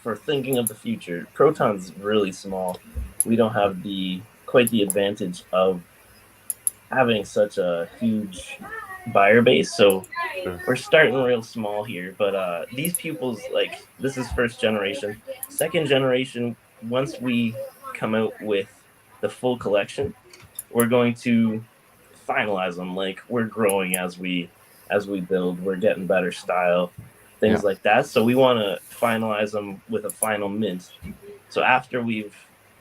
for thinking of the future. Proton's really small. We don't have quite the advantage of having such a huge buyer base, so we're starting real small here. But these pupils, like, this is 1st generation. 2nd generation, once we come out with the full collection, we're going to finalize them. Like, we're growing as we build, we're getting better style, things like that. So we want to finalize them with a final mint. So after we've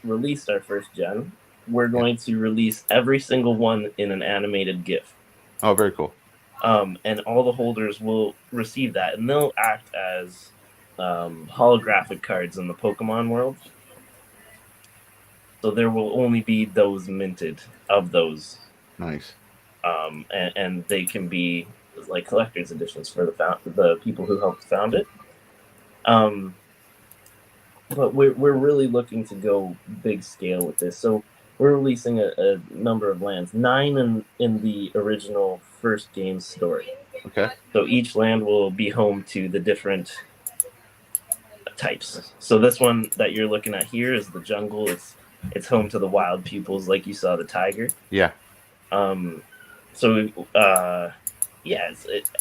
released our 1st gen, we're going to release every single one in an animated GIF. Oh, very cool. And all the holders will receive that, and they'll act as holographic cards in the Pokemon world. So there will only be those minted of those. Nice. And they can be like collector's editions for the people who helped found it. But we're really looking to go big scale with this. So we're releasing a number of lands, 9 in the original first game story. Okay. So each land will be home to the different types. So this one that you're looking at here is the jungle. It's home to the wild pupils, like you saw the tiger. Yeah. So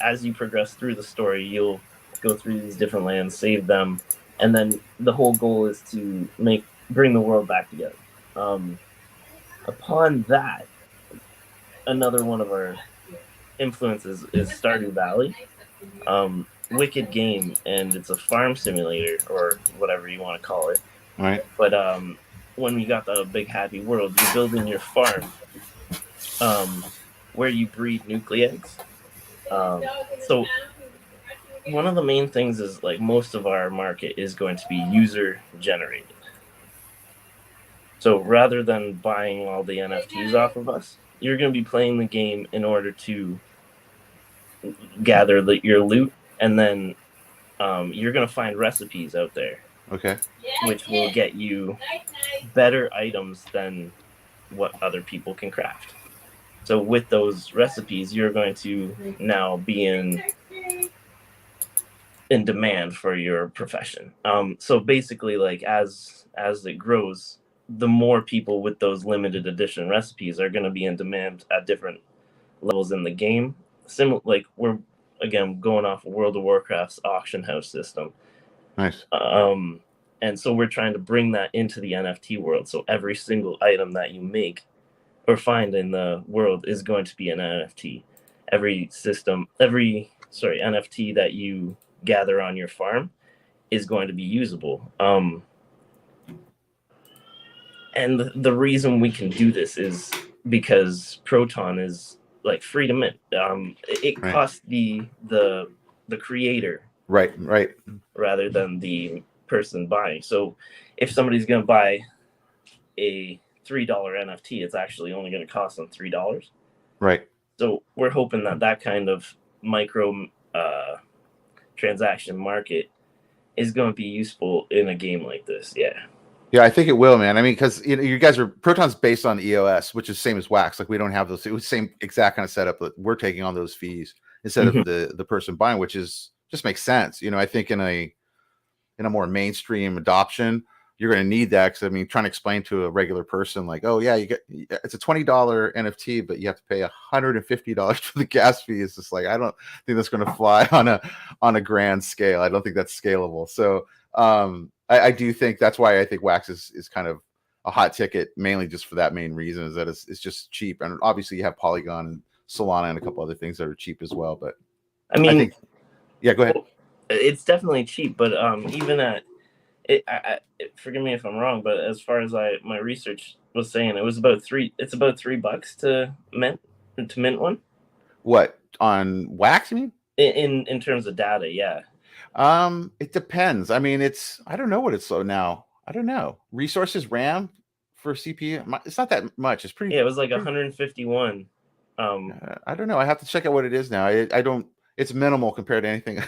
as you progress through the story, you'll go through these different lands, save them, and then the whole goal is to bring the world back together. Upon that, another one of our influences is Stardew Valley. Wicked game, and it's a farm simulator, or whatever you want to call it. All right. But when you got the big happy world, you're building your farm where you breed Nuclieyes. So one of the main things is, like, most of our market is going to be user generated. So rather than buying all the NFTs off of us, you're going to be playing the game in order to gather your loot, and then you're going to find recipes out there. Okay. Which will get you better items than what other people can craft. So with those recipes, you're going to now be in demand for your profession. So basically, like, as it grows, the more people with those limited edition recipes are going to be in demand at different levels in the game. Like, we're, again, going off of World of Warcraft's auction house system. Nice. And so we're trying to bring that into the NFT world. So every single item that you make or find in the world is going to be an NFT. Every NFT that you gather on your farm is going to be usable. And the reason we can do this is because Proton is, like, free to mint. It costs the creator, right, rather than the person buying. So if somebody's going to buy a $3 NFT, it's actually only going to cost them $3. Right. So we're hoping that kind of micro transaction market is going to be useful in a game like this. Yeah, I think it will, man. I mean, because you guys are Proton's based on EOS, which is same as Wax. Like, we don't have those. It was the same exact kind of setup, but we're taking on those fees instead of the person buying, which is just makes sense. I think in a more mainstream adoption, you're going to need that, because, I mean, trying to explain to a regular person, like, oh yeah, it's a $20 NFT, but you have to pay $150 for the gas fee. It's just like, I don't think that's going to fly on a grand scale. I don't think that's scalable. So I do think that's why I think Wax is kind of a hot ticket, mainly just for that main reason, is that it's just cheap. And obviously you have Polygon and Solana and a couple other things that are cheap as well. But I mean, yeah, go ahead. It's definitely cheap, but even at it, forgive me if I'm wrong, but as far as my research was saying, it's about $3 to mint one. What, on Wax, you mean? In terms of data, yeah. It depends. I mean, I don't know what it's now. I don't know. Resources RAM for CPU, it's not that much. It's pretty. Yeah, it was like 151. I don't know. I have to check out what it is now. I don't. It's minimal compared to anything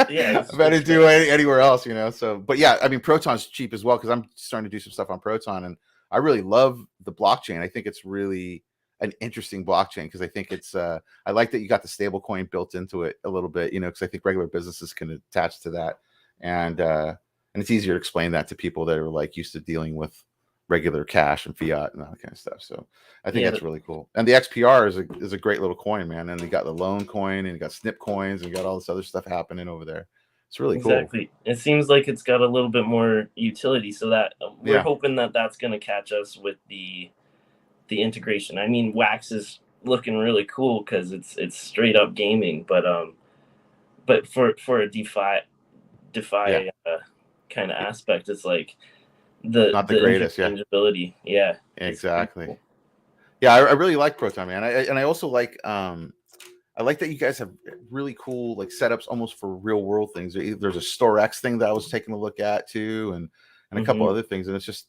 yeah, I've had to do anywhere else, So, but yeah, I mean, Proton's cheap as well, because I'm starting to do some stuff on Proton, and I really love the blockchain. I think it's really an interesting blockchain, because I think it's I like that you got the stable coin built into it a little bit, because I think regular businesses can attach to that, and it's easier to explain that to people that are, like, used to dealing with regular cash and fiat and all that kind of stuff. So I think that's really cool. And the XPR is a great little coin, man. And you got the loan coin, and you got snip coins, and you got all this other stuff happening over there. It's really cool. Exactly. It seems like it's got a little bit more utility, so that we're hoping that that's going to catch us with the integration. I mean, Wax is looking really cool because it's straight up gaming, but for a DeFi kind of aspect, it's like not the greatest. Yeah, interchangeability. Yeah, exactly. Cool. Yeah, I really like Proton, man. I also like I like that you guys have really cool like setups almost for real world things. There's a Store X thing that I was taking a look at too, and a couple other things, and it's just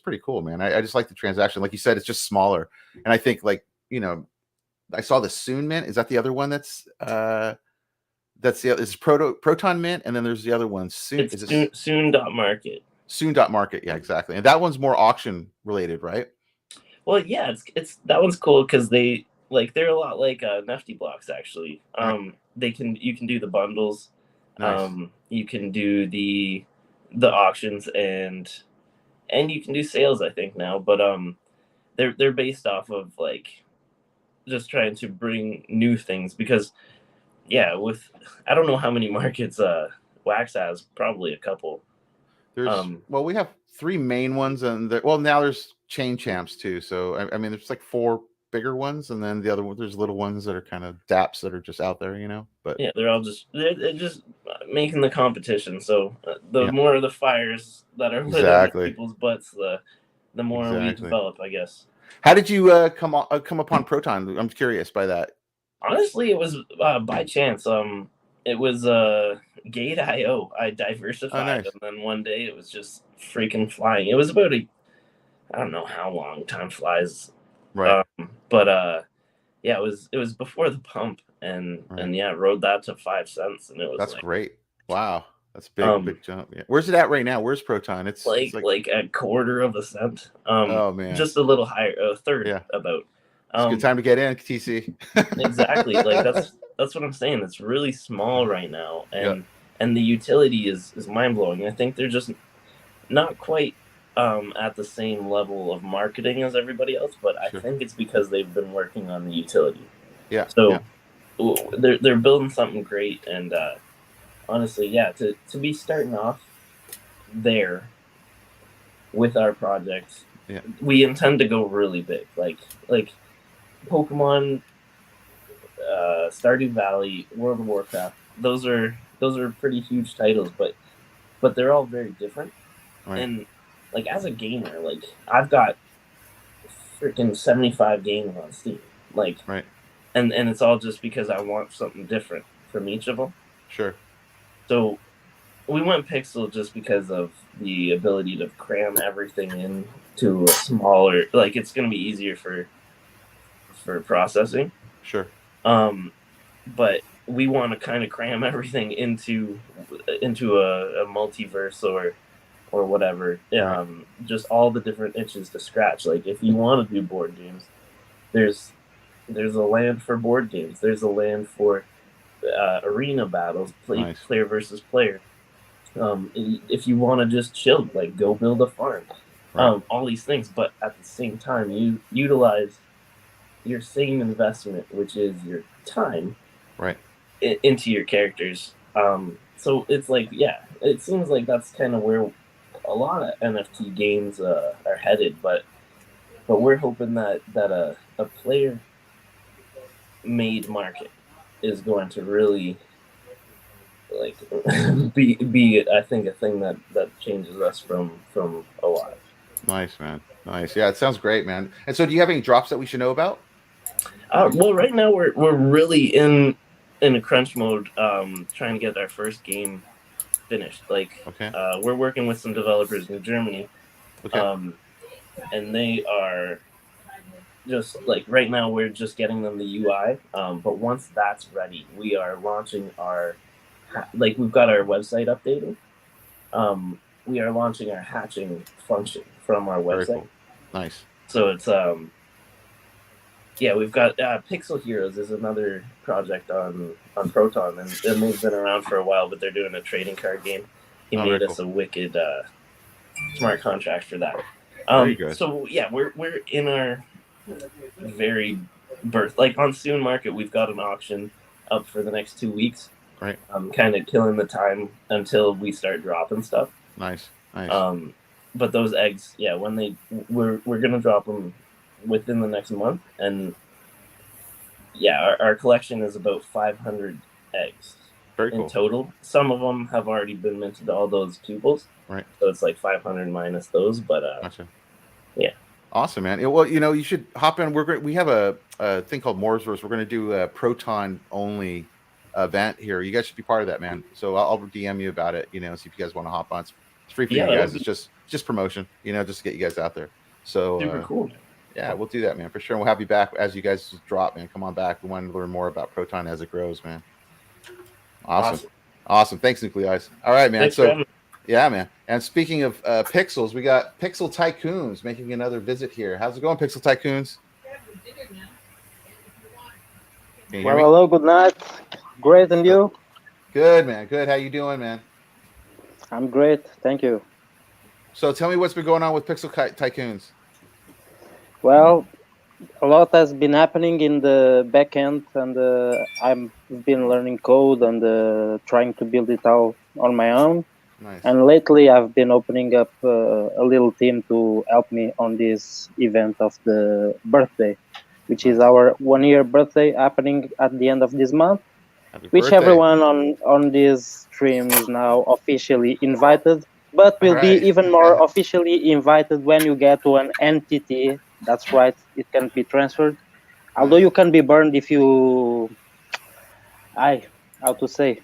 pretty cool, man. I just like the transaction. Like you said, it's just smaller, and I think like I saw the Soon Mint. Is that the other one that's it's Proton Mint, and then there's the other one Soon. It's Soon.market. Soon.market, yeah, exactly. And that one's more auction related, right? Well, yeah, it's that one's cool because they're a lot like Nifty blocks actually. You can do the bundles, nice. You can do the auctions and you can do sales I think now, but they're based off of like just trying to bring new things because with I don't know how many markets Wax has, probably a couple. There's we have 3 main ones, and now there's Chain Champs too. So I mean, there's like 4 bigger ones, and then the other one, there's little ones that are kind of DApps that are just out there, But yeah, they're just making the competition. So the more of the fires that are lit in people's butts, the more we develop, I guess. How did you come upon Proton? I'm curious by that. Honestly, it was by chance. It was Gate.io. I diversified, and then one day it was just freaking flying. It was about I don't know how long time flies, right? But it was before the pump, and rode that to 5 cents, and it was great. Wow, that's big jump. Yeah. Where's it at right now? Where's Proton? It's like a quarter of a cent. Oh man, just a little higher, a third about. It's a good time to get in, TC. Exactly. Like that's what I'm saying. It's really small right now, and the utility is mind blowing. I think they're just not quite at the same level of marketing as everybody else, but I think it's because they've been working on the utility. Yeah. So they're building something great, and honestly, to be starting off there with our projects, we intend to go really big, like Pokemon, Stardew Valley, World of Warcraft. Those are pretty huge titles, but they're all very different. Right. And like as a gamer, like I've got freaking 75 games on Steam. Like and it's all just because I want something different from each of them. Sure. So we went Pixel just because of the ability to cram everything into a smaller, like it's gonna be easier for processing. Sure. But we want to kind of cram everything into a multiverse or whatever. Just all the different itches to scratch. Like if you want to do board games, there's a land for board games. There's a land for arena battles, player versus player. If you want to just chill, like go build a farm. All these things, but at the same time, you utilize your same investment, which is your time, into your characters. So it's like, it seems like that's kind of where a lot of NFT games are headed, but we're hoping that a player made market is going to really like be I think a thing that changes us from a lot. Nice, man. Nice. Yeah, it sounds great, man. And so do you have any drops that we should know about? Well, right now we're really in a crunch mode, trying to get our first game finished. Like, we're working with some developers in Germany, and they are just like right now we're just getting them the UI. But once that's ready, we are launching we've got our website updated. We are launching our hatching function from our website. Very cool. Nice. So it's we've got Pixel Heroes is another project on Proton, and they've been around for a while, but they're doing a trading card game. He made us a wicked smart contract for that. Very good. So we're in our very birth. Like on Soon Market, we've got an auction up for the next 2 weeks. Right. Kind of killing the time until we start dropping stuff. Nice. But those eggs, when we're gonna drop them within the next month, and our collection is about 500 eggs. Very in cool. total. Some of them have already been minted, all those pupils. Right. So it's like 500 minus those, but Gotcha. yeah. Awesome, man. Well, you should hop in. We have a thing called M.O.R.B.S. We're going to do a PROTON only event here. You guys should be part of that, man. So I'll DM you about it. See if you guys want to hop on. It's free for you guys. It's just promotion. Just to get you guys out there. So super cool. Yeah, we'll do that, man, for sure. And we'll have you back as you guys drop, man. Come on back. We want to learn more about PROTON as it grows, man. Awesome. Thanks, Nuclieyes. All right, man. Thanks, yeah, man. And speaking of pixels, we got Pixel Tycoons making another visit here. How's it going, Pixel Tycoons? Well, hello, good night. Great, and you? Good, man. Good. How you doing, man? I'm great, thank you. So tell me what's been going on with Pixel Tycoons. Well, a lot has been happening in the back end, and I've been learning code and trying to build it all on my own. Nice. And lately, I've been opening up a little team to help me on this event of the birthday, which is our 1-year birthday happening at the end of this month. Which everyone on this stream is now officially invited, but will be even more officially invited when you get to an entity. That's right, it can be transferred. Although you can be burned if you, how to say,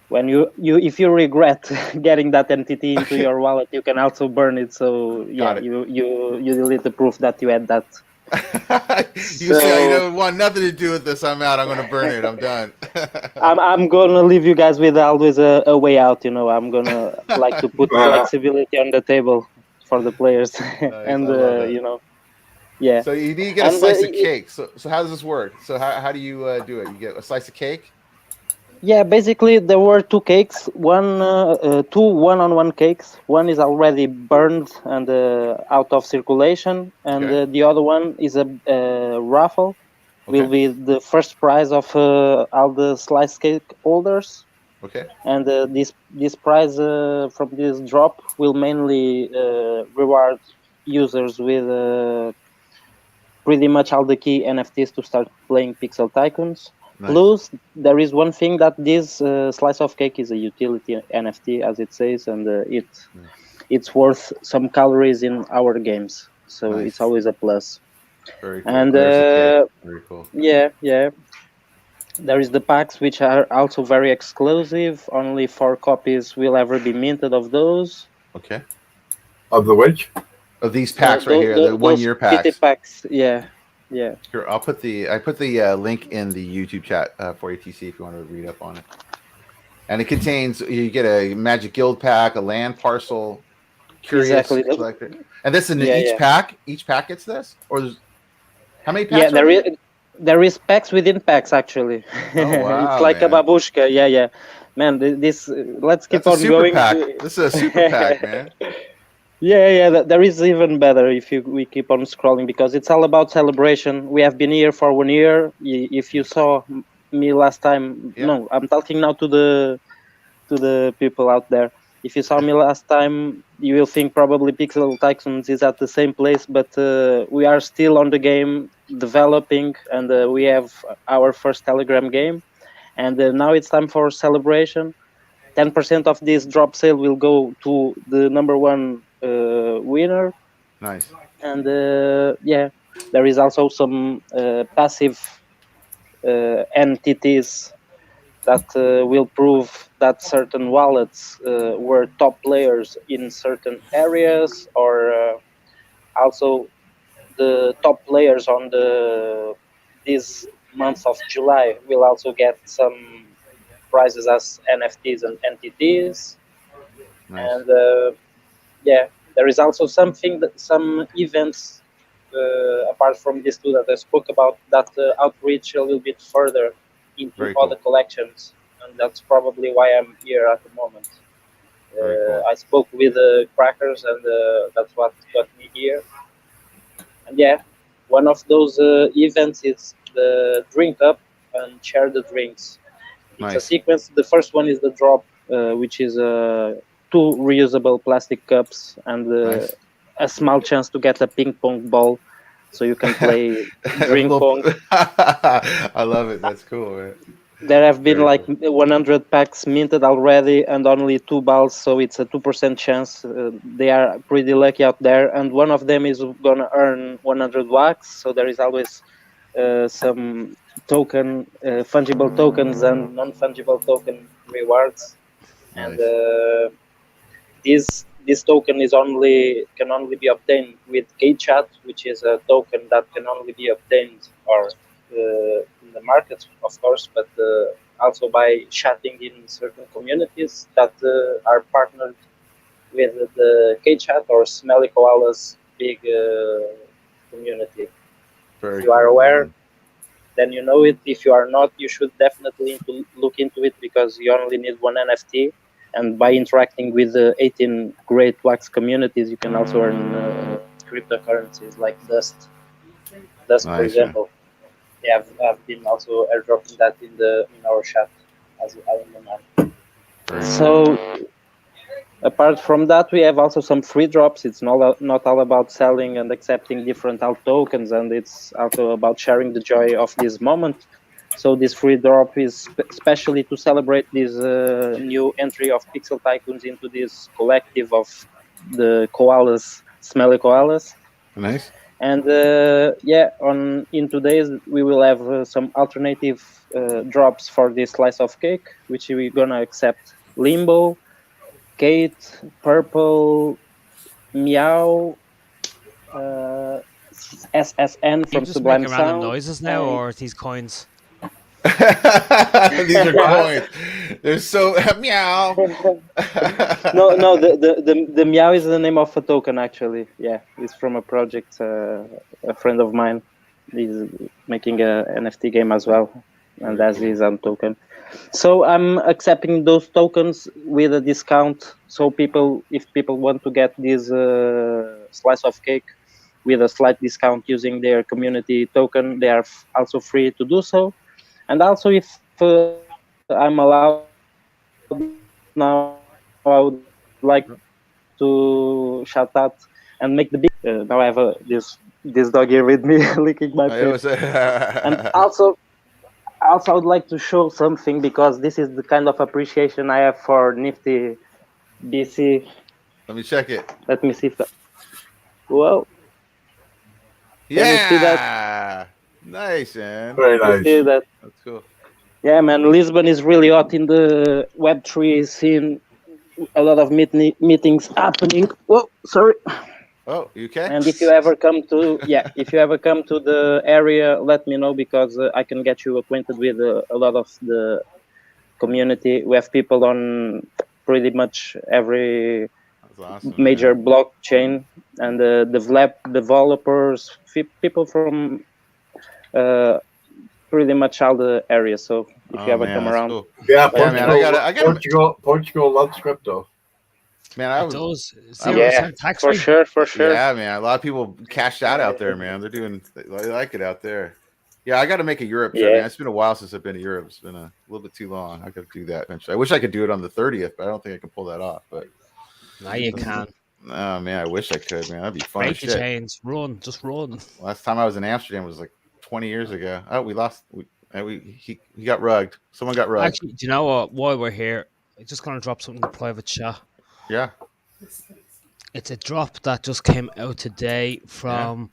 when if you regret getting that entity into your wallet, you can also burn it. So yeah, you delete the proof that you had that. You say, I don't want nothing to do with this. I'm out. I'm going to burn it. I'm done. I'm going to leave you guys with always a way out. I'm going to like to put flexibility on the table for the players. Nice, and, yeah. So you need to get a slice of cake. So how does this work? So how do you do it? You get a slice of cake? Yeah, basically there were 2 cakes, two one-on-one cakes. One is already burned and out of circulation, and the other one is a raffle. Will be the first prize of all the slice cake holders. Okay. And this prize from this drop will mainly reward users with pretty much all the key NFTs to start playing Pixel Tycoons. Nice. Plus, there is one thing that this slice of cake is a utility NFT, as it says, and it's worth some calories in our games. So it's always a plus. Very cool. And very cool. Yeah. There is the packs, which are also very exclusive. Only 4 copies will ever be minted of those. Okay. Of the which? Of these packs right here, the 1-year packs. PT packs, yeah. Here, I put the link in the YouTube chat for you, TC, if you want to read up on it. And it contains, you get a Magic Guild pack, a land parcel, curious collector. And this is in pack. Each pack gets this, or there's how many packs? Yeah, there is packs within packs actually. Oh, wow, it's like a babushka. Yeah. Man, this let's keep on going. This is a super pack, man. Yeah. There is even better if we keep on scrolling, because it's all about celebration. We have been here for 1 year. If you saw me last time, no, I'm talking now to the people out there. If you saw me last time, you will think probably Pixel Tycoons is at the same place, but we are still on the game developing, and we have our first Telegram game, and now it's time for celebration. 10% of this drop sale will go to the #1 winner. Nice. And there is also some passive entities that will prove that certain wallets were top players in certain areas, or also the top players on this month of July will also get some prizes as NFTs and entities. Nice. And there is also some events apart from these 2 that I spoke about that outreach a little bit further into other collections, and that's probably why I'm here at the moment. Cool. I spoke with Crackers, and that's what got me here. And one of those events is the Drink Up and Share the Drinks. It's a sequence. The first one is the drop, which is 2 reusable plastic cups and a small chance to get a ping pong ball, so you can play drink pong. I love it. That's cool, man. There have been Very like 100 packs minted already and only 2 balls, so it's a 2% chance. They are pretty lucky out there, and one of them is gonna earn 100 wax. So there is always some token, fungible tokens and non-fungible token rewards, and this token can only be obtained with KChat, which is a token that can only be obtained or in the market, of course, but also by chatting in certain communities that are partnered with the KChat or Smelly Koala's big community. Very if you are cool, aware, man. then you know it. If you are not, you should definitely look into it, because you only need one NFT. And by interacting with the 18 great wax communities, you can also earn cryptocurrencies like Dust. Dust, for Nice, example. Yeah, I've been also airdropping that in our chat as I am the man. So apart from that, we have also some free drops. It's not all about selling and accepting different alt tokens, and it's also about sharing the joy of this moment. So this free drop is especially to celebrate this new entry of Pixel Tycoons into this collective of the koalas, smelly koalas. Nice. And in today's we will have some alternative drops for this slice of cake, which we're gonna accept Limbo, Kate, Purple, Meow, SSN from just Sublime making random Sound. noises now, or these coins? These are coins. They're so meow. No, the Meow is the name of a token, actually. Yeah, it's from a project, a friend of mine. He's making a NFT game as well, and that's his own token. So I'm accepting those tokens with a discount. So if people want to get this slice of cake with a slight discount using their community token, they are also free to do so. And also, if I'm allowed now, I would like to shout out and make the big. Now I have this dog here with me licking my face. And also I would like to show something, because this is the kind of appreciation I have for Nifty BC. Let me check it. Let me see if that. Whoa. Yeah. Can you see that? Nice, man. Very You see nice. that? That's cool. Yeah, man. Lisbon is really hot in the Web3 scene. A lot of meetings happening. Whoa, sorry. Oh, you okay? And if you ever come to the area, let me know, because I can get you acquainted with a lot of the community. We have people on pretty much every Awesome, major man. blockchain, and developers, people from pretty much all the areas. So if you ever come around, cool. Yeah, Yeah, man, I gotta. Portugal loves crypto. Man, It does. yeah, Tax for free. sure. Yeah, man. A lot of people cashed out there, man. They like it out there. Yeah, I got to make a Europe trip, Yeah. man. It's been a while since I've been to Europe. It's been a little bit too long. I got to do that eventually. I wish I could do it on the 30th, but I don't think I can pull that off. But Now you can. oh man, I wish I could, man. That'd be fun. Break the chains. Run. Just run. Last time I was in Amsterdam was like 20 years ago. Oh, we lost. He got rugged. Someone got rugged. Actually, do you know what? While we're here, I'm just gonna drop something in the private chat. Yeah. It's a drop that just came out today from,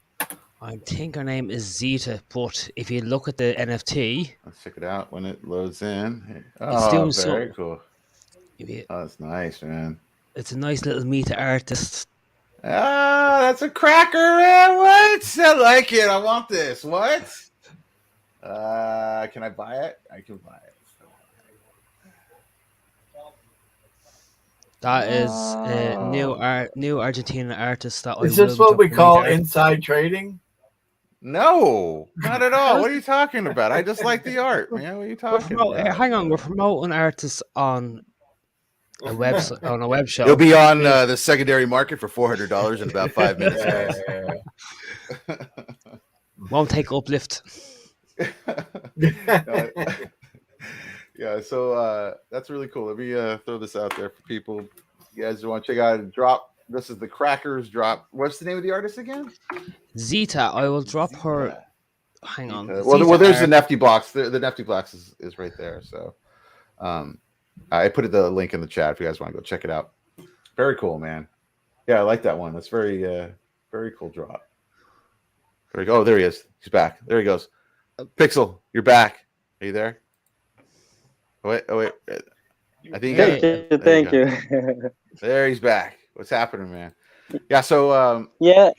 I think her name is Zeta, but if you look at the NFT, Let's check it out when it loads in. It's Oh, doing very so. cool. Oh, that's nice, man. It's a nice little meet artist. Ah, that's a cracker, man. What? I like it. I want this. What? Can I buy it? I can buy it. That is a new Argentine artist that Is this what we call inside trading? No, not at all. What are you talking about? I just like the art, man. What are you talking about? Hang on, we're promoting artists on a website, on a web show. It'll be on the secondary market for $400 in about 5 minutes. Won't take uplift. Yeah, so that's really cool. Let me throw this out there for people. You guys want to check out a drop? This is the Crackers drop. What's the name of the artist again? Zeta. I will drop her hang on. Well, there's the Nifty box. The Nifty box is right there. So, I put the link in the chat if you guys want to go check it out. Very cool, man. Yeah, I like that one. That's very cool drop. There we go. Oh, there he is. He's back. There he goes. Pixel, you're back. Are you there? Oh, wait. I think Thank you. There he's back. What's happening, man? Yeah. So yeah.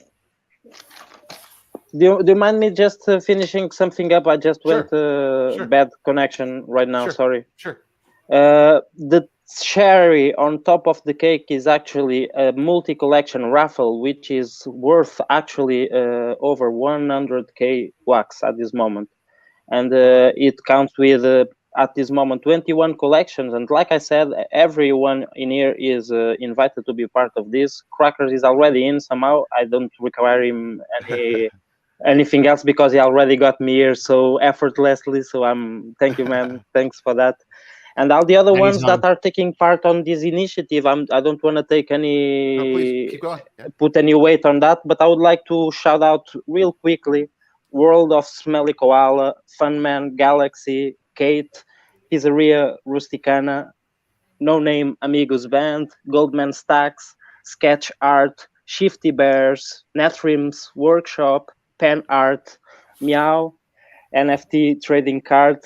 Do you mind me just finishing something up? I just went bad connection right now. Sorry. Sure. The cherry on top of the cake is actually a multi-collection raffle, which is worth actually over 100k wax at this moment, and it counts with at this moment 21 collections. And like I said, everyone in here is invited to be part of this. Crackers is already in somehow. I don't require him anything else because he already got me here so effortlessly. So thank you, man. Thanks for that. And all the other ones that are taking part on this initiative, I don't want to take any, please, keep going. Yeah. Put any weight on that, but I would like to shout out real quickly: World of Smelly Koala, Funman Galaxy, Kate, Pizzeria Rusticana, No Name Amigos Band, Goldman Stacks, Sketch Art, Shifty Bears, Netrims Workshop, Pen Art, Meow, NFT Trading Card,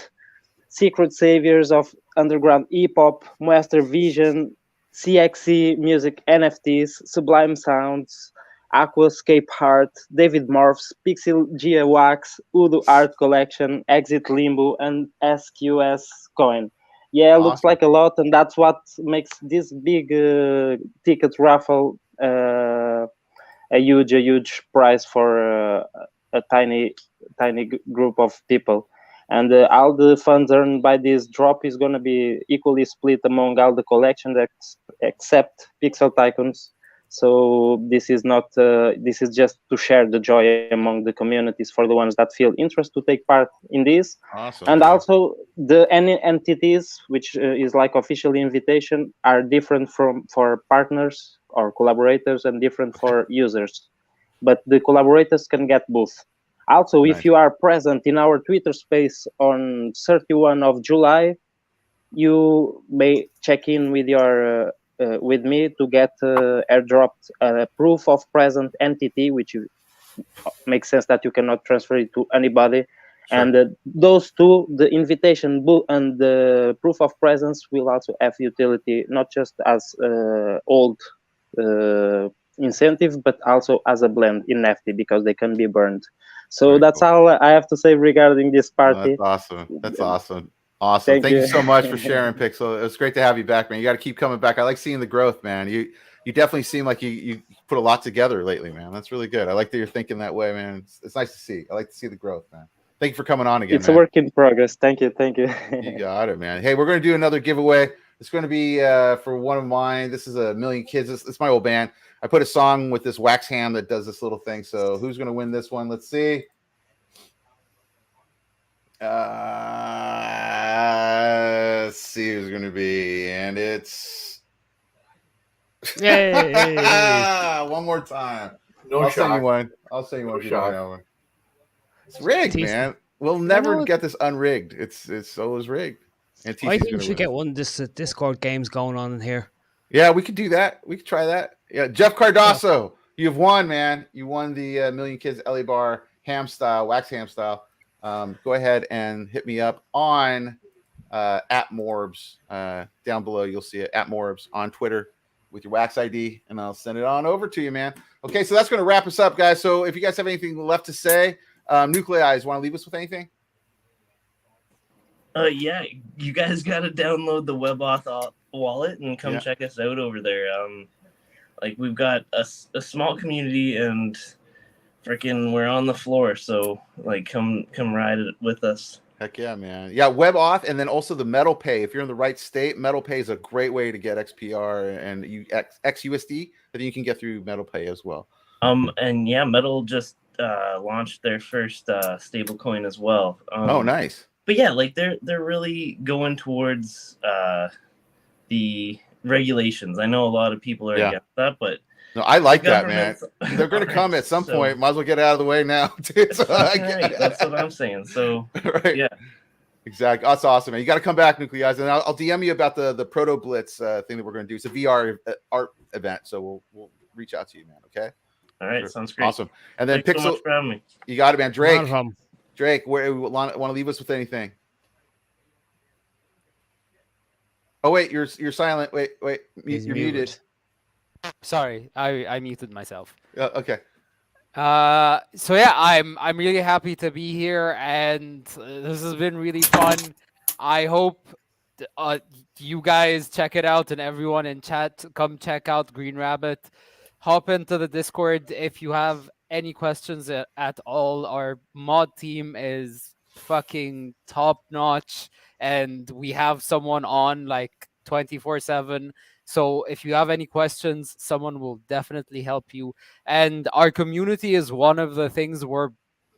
Secret Saviors of Underground Hip-Hop, Master Vision, CXC Music NFTs, Sublime Sounds, Aquascape Art, David M.O.R.B.S, Pixel Gia Wax, Udo Art Collection, Exit Limbo, and SQS Coin. Yeah, awesome. Looks like a lot, and that's what makes this big ticket raffle a huge prize for a tiny group of people. And all the funds earned by this drop is going to be equally split among all the collections except Pixel Tycoons. So this is not. This is just to share the joy among the communities for the ones that feel interest to take part in this. Awesome. And also the entities, which is like official invitation, are different for partners or collaborators and different for users. But the collaborators can get both. Also, if you are present in our Twitter space on 31 of July, you may check in with your with me to get airdropped proof of present entity, which makes sense that you cannot transfer it to anybody. Sure. And those two, the invitation and the proof of presence, will also have utility, not just as old incentive, but also as a blend in NFT because they can be burned. So that's all I have to say regarding this party. That's awesome. Awesome. Thank you so much for sharing, Pixel. It was great to have you back, man. You got to keep coming back. I like seeing the growth, man. You definitely seem like you put a lot together lately, man. That's really good. I like that you're thinking that way, man. It's nice to see. I like to see the growth, man. Thank you for coming on again. It's a work in progress. Thank you. You got it, man. Hey, we're going to do another giveaway. It's going to be for one of mine. This is a Million Kids. It's my old band. I put a song with this wax hand that does this little thing. So who's going to win this one? Let's see. Let's see who's going to be. And it's... Yay! One more time. I'll send you one. It's rigged, man. We'll never get this unrigged. It's always rigged. And I think we should get one of this Discord games going on in here. Yeah, we could do that. We could try that. Yeah, Jeff Cardoso, you've won, man. You won the Million Kids LA Bar ham style, wax ham style. Go ahead and hit me up on at MORBS. Down below, you'll see it at MORBS on Twitter with your wax ID, and I'll send it on over to you, man. Okay, so that's going to wrap us up, guys. So if you guys have anything left to say, Nuclieyes, want to leave us with anything? Yeah, you guys got to download the WebAuth wallet and come check us out over there. Like we've got a small community and freaking we're on the floor. So like come ride it with us. Heck yeah, man. Yeah, WebAuth and then also the Metal Pay. If you're in the right state, Metal Pay is a great way to get XPR and XUSD that you can get through Metal Pay as well. And yeah, Metal just launched their first stable coin as well. Oh, nice. But yeah, like they're really going towards the regulations. I know a lot of people are against that, but No, I like that, man. government's- They're going to come at some So- point. Might as well get out of the way now. Dude. So Right, that's what I'm saying. So right. yeah. Exactly. That's awesome, man. You got to come back, Nuclieyes, and I'll DM you about the Proto Blitz thing that we're going to do. It's a VR art event, so we'll reach out to you, man. Okay. All right, sounds great. Awesome. And then Thanks Pixel, so much for having me. you got it, man. Drake, Not a problem. Drake, where want to leave us with anything? Oh wait, you're silent. Wait, He's you're muted. Sorry, I muted myself. Okay. So yeah, I'm really happy to be here, and this has been really fun. I hope you guys check it out, and everyone in chat, come check out Green Rabbit. Hop into the Discord if you have any questions at all. Our mod team is fucking top notch, and we have someone on like 24/7. So if you have any questions, someone will definitely help you. And our community is one of the things we're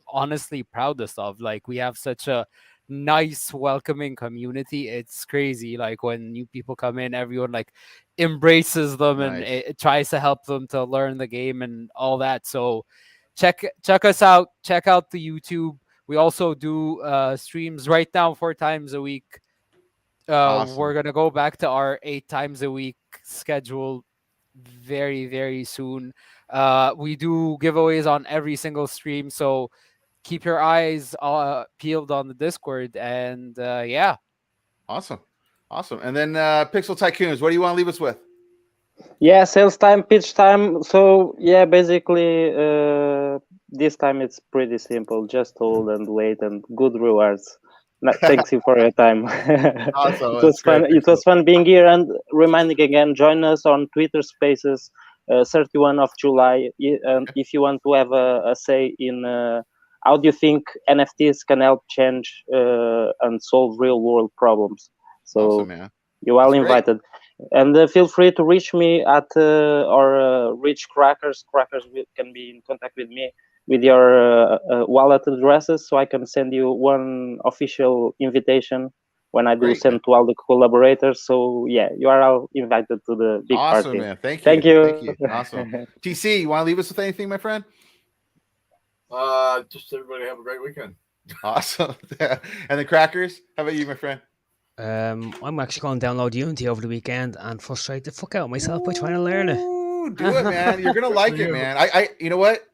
honestly proudest of. Like, we have such a nice, welcoming community. It's crazy. Like, when new people come in, everyone like embraces them and it tries to help them to learn the game and all that. So check us out. Check out the YouTube. We also do streams right now 4 times a week. Awesome. We're gonna go back to our 8 times a week schedule very, very soon. We do giveaways on every single stream, so keep your eyes peeled on the Discord. And yeah, awesome. And then Pixel Tycoons, what do you want to leave us with? Yeah, sales time, pitch time. So yeah, basically this time it's pretty simple. Just hold and wait, and good rewards. Thanks you for your time. Awesome. It was fun. It was fun being here, and reminding again, join us on Twitter Spaces, 31 of July. And if you want to have a say in how do you think NFTs can help change and solve real world problems. So awesome, man. You're all invited. And feel free to reach me at or reach Crackers. Crackers can be in contact with me with your wallet addresses, so I can send you one official invitation when I do send to all the collaborators. So yeah, you are all invited to the big party. Awesome, man. Thank you. Awesome. TC, you want to leave us with anything, my friend? Just everybody have a great weekend. Awesome. And the Crackers, how about you, my friend? I'm actually going to download Unity over the weekend and frustrate the fuck out of myself by trying to learn it. Do it, man. You're gonna like it, man. I you know what?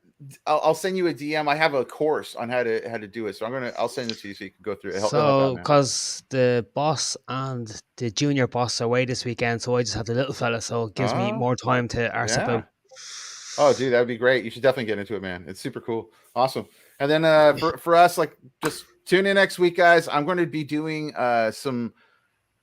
I'll send you a DM. I have a course on how to do it, so I'll send it to you so you can go through it. So because the boss and the junior boss are away this weekend, so I just have the little fella, so it gives me more time to arse about. Oh, dude, that'd be great. You should definitely get into it, man. It's super cool. Awesome. And then for us, like, just tune in next week, guys. I'm going to be doing some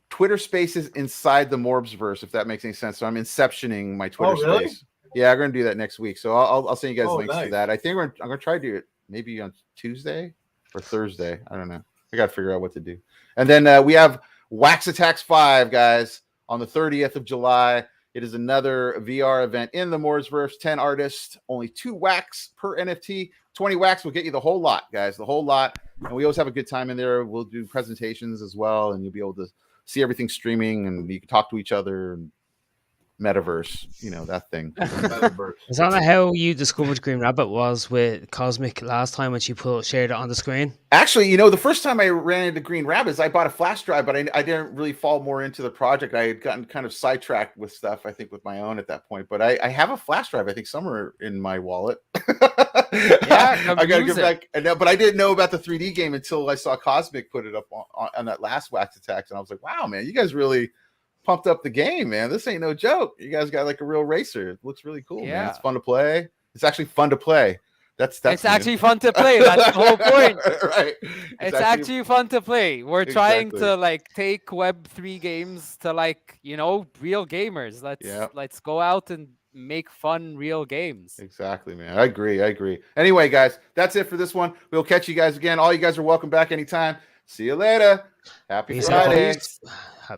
Twitter Spaces inside the M.O.R.B.S verse, if that makes any sense. So I'm inceptioning my Twitter space. Yeah, I'm going to do that next week. So I'll send you guys links to that. I think I'm going to try to do it maybe on Tuesday or Thursday. I don't know. I got to figure out what to do. And then we have Wax Attacks 5, guys, on the 30th of July. It is another VR event in the M.O.R.B.S verse. 10 artists, only 2 wax per NFT. 20 wax will get you the whole lot, guys, the whole lot. And we always have a good time in there. We'll do presentations as well, and you'll be able to see everything streaming, and you can talk to each other. And metaverse, you know, that thing. Is that how you discovered Green Rabbit was with Cosmic last time when she shared it on the screen? Actually, you know, the first time I ran into Green Rabbits, I bought a flash drive, but I didn't really fall more into the project. I had gotten kind of sidetracked with stuff, I think, with my own at that point. But I have a flash drive, I think, somewhere in my wallet. Yeah, I gotta get back. But I didn't know about the 3D game until I saw Cosmic put it up on that last Wax Attacks, and I was like, wow, man, you guys really pumped up the game, man. This ain't no joke. You guys got like a real racer. It looks really cool, man. It's fun to play. It's actually fun to play. That's it's actually fun to play. That's the whole point. Right. It's actually fun to play. We're trying to like take Web3 games to, like, you know, real gamers. Let's go out and make fun real games. Exactly, man. I agree. Anyway, guys, that's it for this one. We'll catch you guys again. All you guys are welcome back anytime. See you later. Happy Friday.